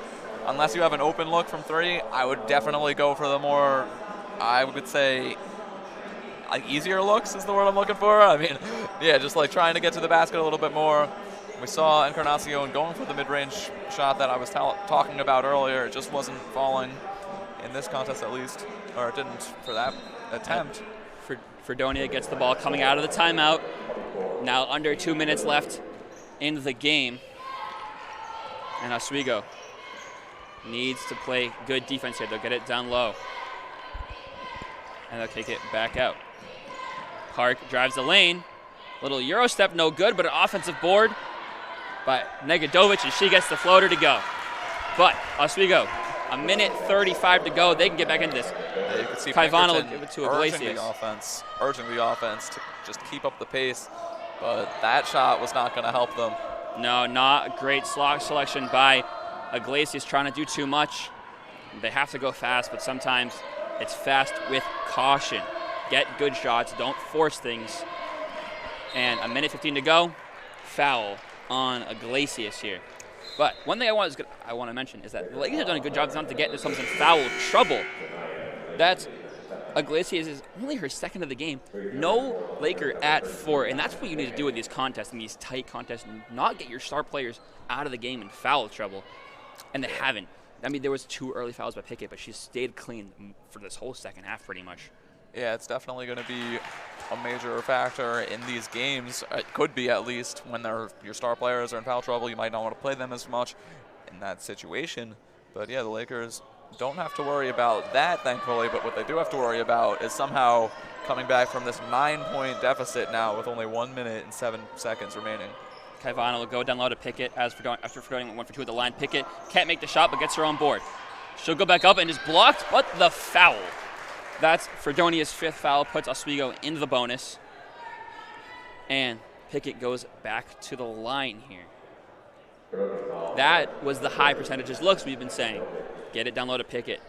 unless you have an open look from 3, I would definitely go for the more, I would say, like easier looks is the word I'm looking for. I mean, yeah, just like trying to get to the basket a little bit more. We saw Encarnacion going for the mid-range shot that I was talking about earlier. It just wasn't falling in this contest, at least, or it didn't for that attempt. Fredonia gets the ball coming out of the timeout. Now under 2 minutes left in the game. And Oswego needs to play good defense here. They'll get it down low. And they'll take it back out. Park drives the lane. Little Euro step, no good, but an offensive board by Negadovic, and she gets the floater to go. But Oswego, a minute 35 to go. They can get back into this. Yeah, you can see Kaivana will give it to Iglesias. Urging the offense to just keep up the pace, but that shot was not going to help them. No, not a great slot selection by Iglesias, trying to do too much. They have to go fast, but sometimes it's fast with caution. Get good shots, don't force things. And a minute 15 to go, foul on Iglesias here. But one thing I want to mention is that the Lakers have done a good job not to get into some foul trouble. That's Iglesias is only her second of the game. No Laker at 4, and that's what you need to do with these contests, in these tight contests, and not get your star players out of the game in foul trouble. And they haven't. I mean, there was 2 early fouls by Pickett, but she's stayed clean for this whole second half pretty much. Yeah, it's definitely going to be a major factor in these games. It could be, at least, when your star players are in foul trouble. You might not want to play them as much in that situation. But yeah, the Lakers don't have to worry about that, thankfully. But what they do have to worry about is somehow coming back from this 9-point deficit now with only 1 minute and 7 seconds remaining. Kaivana will go down low to Pickett after Fredonia went 1 for 2 at the line. Pickett can't make the shot, but gets her on board. She'll go back up and is blocked, but the foul. That's Fredonia's 5th foul, puts Oswego into the bonus. And Pickett goes back to the line here. That was the high percentages looks we've been saying. Get it down low to Pickett.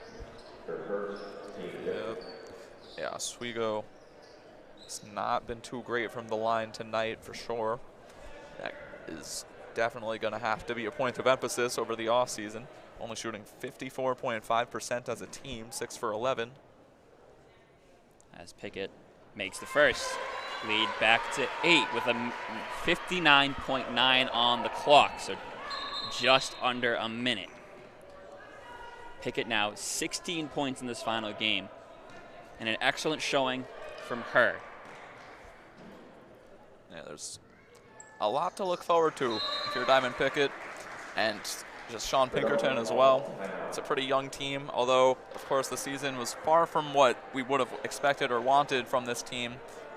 Yeah, Oswego has not been too great from the line tonight for sure. That is definitely going to have to be a point of emphasis over the offseason. Only shooting 54.5% as a team, 6 for 11. As Pickett makes the first. Lead back to 8 with a 59.9 on the clock, so just under a minute. Pickett now 16 points in this final game, and an excellent showing from her. Yeah, there's a lot to look forward to if you're Diamond Pickett, and just Sean Pinkerton as well. It's a pretty young team, although, of course, the season was far from what we would have expected or wanted from this team,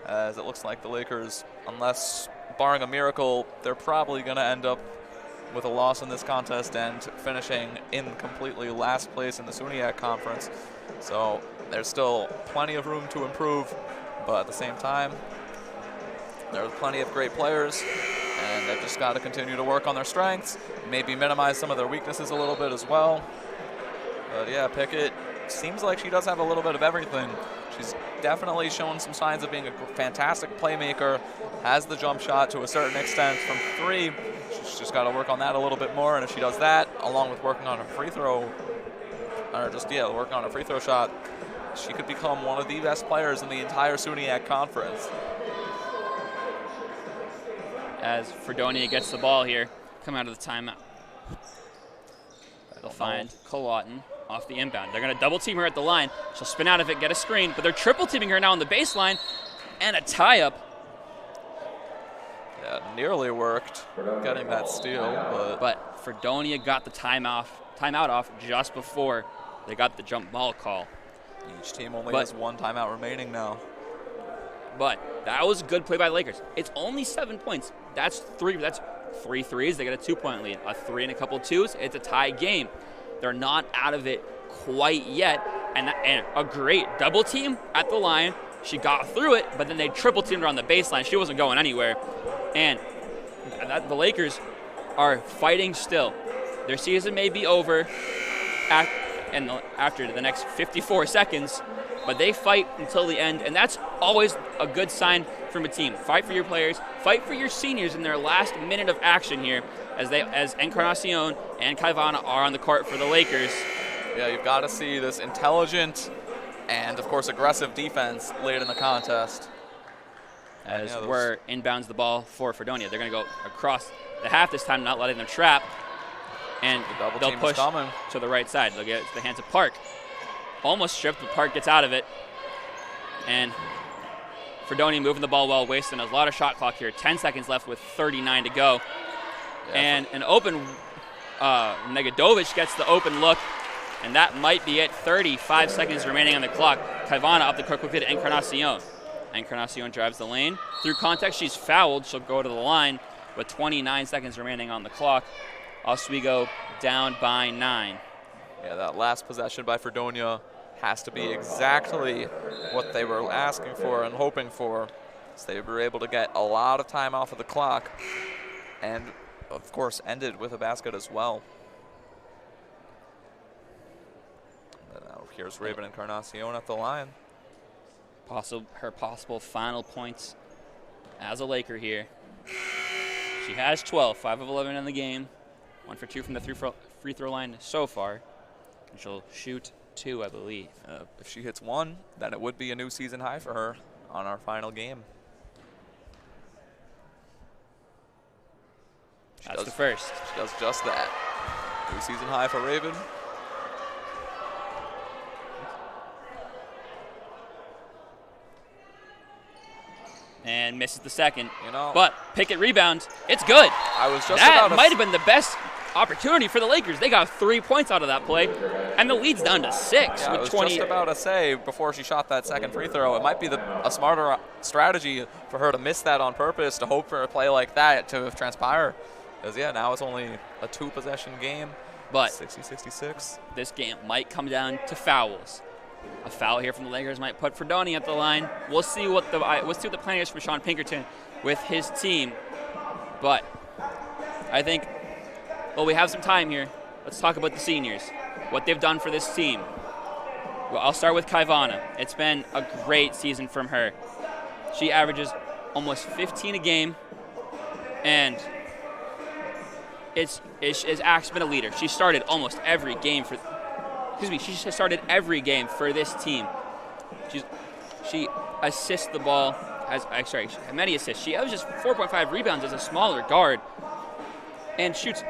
as it looks like the Lakers, unless barring a miracle, they're probably going to end up with a loss in this contest and finishing in completely last place in the SUNYAC conference. So there's still plenty of room to improve, but at the same time, there's plenty of great players, and they've just got to continue to work on their strengths, maybe minimize some of their weaknesses a little bit as well. But yeah, Pickett seems like she does have a little bit of everything. She's definitely shown some signs of being a fantastic playmaker, has the jump shot to a certain extent from 3. She's just got to work on that a little bit more, and if she does that, along with working on a free throw, or just, yeah, working on a free throw shot, she could become one of the best players in the entire SUNYAC conference. As Fredonia gets the ball here, come out of the timeout. They'll find Colaughton off the inbound. They're going to double team her at the line. She'll spin out of it, get a screen, but they're triple teaming her now on the baseline, and a tie-up. Yeah, nearly worked getting that steal, but Fredonia got the timeout off just before they got the jump ball call. Each team only has 1 timeout remaining now. But that was a good play by the Lakers. It's only 7 points. That's 3 threes. They get a 2-point lead. A 3 and a couple 2s. It's a tie game. They're not out of it quite yet. And a great double team at the line. She got through it, but then they triple teamed her on the baseline. She wasn't going anywhere. And the Lakers are fighting still. Their season may be over after the next 54 seconds, but they fight until the end, and that's always a good sign from a team. Fight for your players, fight for your seniors in their last minute of action here, as Encarnacion and Kaivana are on the court for the Lakers. Yeah, you've got to see this intelligent and, of course, aggressive defense late in the contest. As Were inbounds the ball for Fredonia. They're going to go across the half this time, not letting them trap, and they'll push to the right side. They'll get it to the hands of Park. Almost stripped, but Park gets out of it. And Fredonia moving the ball well, wasting a lot of shot clock here. 10 seconds left with 39 to go. Yeah, and an open, Negadovic gets the open look, and that might be it. 35 seconds remaining on the clock. Kaivana up the court quickly to Encarnacion. Encarnacion drives the lane. Through contact, she's fouled. She'll go to the line with 29 seconds remaining on the clock. Oswego down by 9. Yeah, that last possession by Fredonia has to be exactly what they were asking for and hoping for. So they were able to get a lot of time off of the clock and, of course, ended with a basket as well. And now here's Raven Encarnacion at the line. Her possible final points as a Laker here. She has 12, 5 of 11 in the game. 1 for 2 from the free throw line so far. And she'll shoot 2, I believe. If she hits 1, then it would be a new season high for her on our final game. That's the first. She does just that. New season high for Raven. And misses the second. You know, but Pickett rebounds. It's good. I was just that might have been the best opportunity for the Lakers. They got 3 points out of that play, and the lead's down to 6 yeah, with I was 20. Just about to say before she shot that second free throw, it might be a smarter strategy for her to miss that on purpose to hope for a play like that to transpire. Because yeah, now it's only a 2-possession game. But 60-66. This game might come down to fouls. A foul here from the Lakers might put Fredonia at the line. We'll see what the plan is for Sean Pinkerton with his team. But I think, well, we have some time here. Let's talk about the seniors, what they've done for this team. Well, I'll start with Kaivana. It's been a great season from her. She averages almost 15 a game, and it's been a leader. She started almost every game for. She has started every game for this team. She assists the ball. Many assists. She averages 4.5 rebounds as a smaller guard, and shoots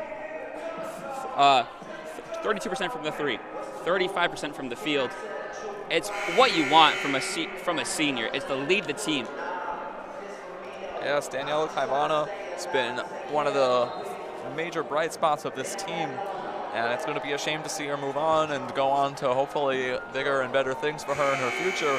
32% from the 3, 35% from the field. It's what you want from a senior. It's to lead the team. Yes, Daniela Kaivana has been one of the major bright spots of this team. And it's going to be a shame to see her move on and go on to hopefully bigger and better things for her in her future.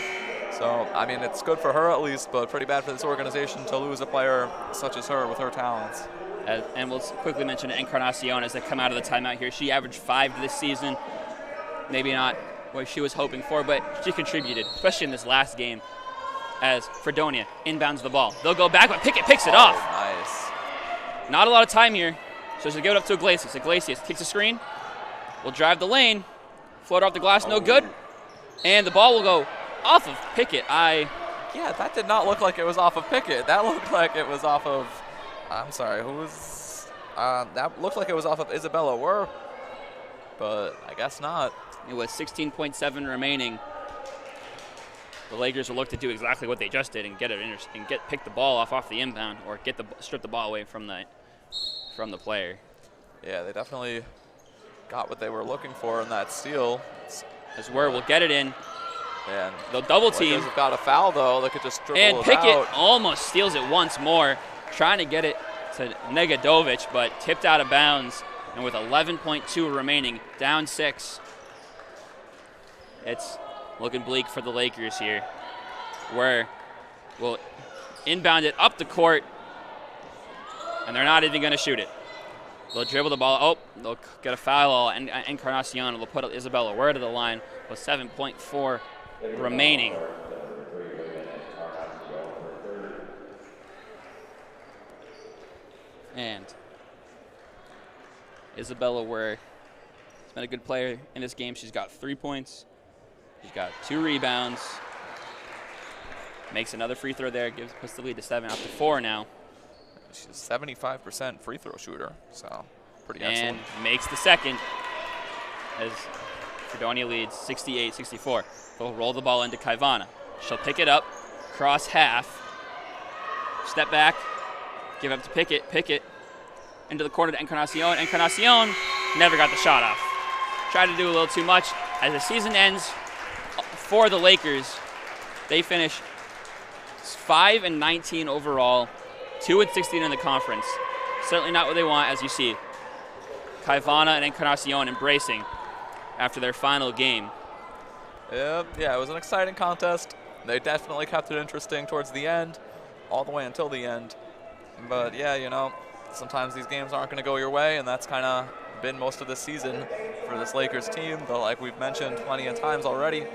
So, I mean, it's good for her at least, but pretty bad for this organization to lose a player such as her with her talents. And we'll quickly mention Encarnacion as they come out of the timeout here. She averaged 5 this season. Maybe not what she was hoping for, but she contributed, especially in this last game, as Fredonia inbounds the ball. They'll go back, but Pickett picks it off. Nice. Not a lot of time here, so she'll give it up to Iglesias. Iglesias takes a screen, will drive the lane, float off the glass, no good, and the ball will go off of Pickett. Yeah, that did not look like it was off of Pickett. That looked like it was off of, I'm sorry, who was, that looked like it was off of Isabella Were, but I guess not. It was 16.7 remaining. The Lakers will look to do exactly what they just did and pick the ball off the inbound, or strip the ball away from the player. Yeah, they definitely got what they were looking for in that steal. As Were will get it in. And they'll double team. Lakers have got a foul though. They could just dribble and it Pickett out. almost steals it once more, trying to get it to Negadovic, but tipped out of bounds. And with 11.2 remaining, down 6. It's looking bleak for the Lakers here. Were will inbound it up the court, and they're not even going to shoot it. They'll dribble the ball. Oh, they'll get a foul, and Encarnacion will put Isabella Were to the line with 7.4 remaining. And Isabella Were has been a good player in this game. She's got 3 points. She's got 2 rebounds. Makes another free throw there. Puts the lead to 7 after 4 now. She's a 75% free throw shooter, so pretty excellent. And makes the second as Fredonia leads 68-64. They'll roll the ball into Kaivana. She'll pick it up, cross half, step back, give up to Pickett. Pickett into the corner to Encarnacion. Encarnacion never got the shot off. Tried to do a little too much. As the season ends for the Lakers, they finish 5-19 overall, 2-16 in the conference. Certainly not what they want, as you see Kaivana and Encarnacion embracing after their final game. Yeah, it was an exciting contest. They definitely kept it interesting towards the end, all the way until the end. But yeah, you know, sometimes these games aren't going to go your way, and that's kind of been most of the season for this Lakers team. Though, like we've mentioned plenty of times already,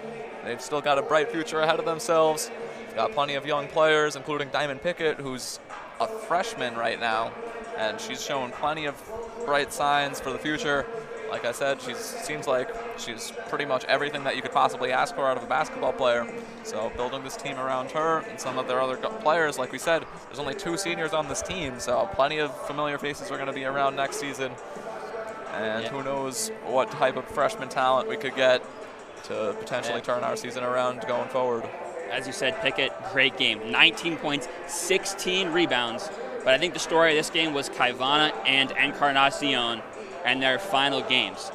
they've still got a bright future ahead of themselves. They've got plenty of young players, including Diamond Pickett, who's a freshman right now, and she's shown plenty of bright signs for the future. Like I said, seems like she's pretty much everything that you could possibly ask for out of a basketball player. So building this team around her and some of their other players, like we said, there's only 2 seniors on this team, so plenty of familiar faces are going to be around next season. And who knows what type of freshman talent we could get to potentially turn our season around going forward. As you said, Pickett, great game. 19 points, 16 rebounds. But I think the story of this game was Kaivana and Encarnacion and their final games.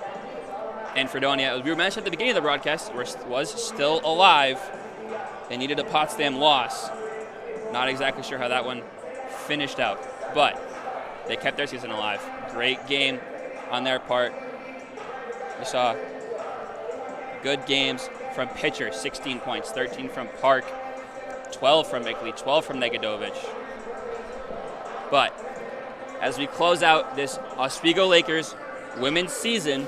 And Fredonia, as we mentioned at the beginning of the broadcast, was still alive. They needed a Potsdam loss. Not exactly sure how that one finished out, but they kept their season alive. Great game on their part. We saw good games from pitcher, 16 points, 13 from Park, 12 from Mickley, 12 from Negadovic. But as we close out this Oswego Lakers women's season,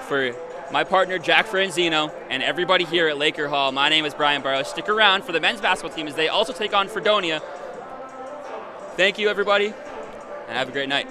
for my partner Jack Franzino and everybody here at Laker Hall, my name is Brian Barrows. Stick around for the men's basketball team as they also take on Fredonia. Thank you, everybody, and have a great night.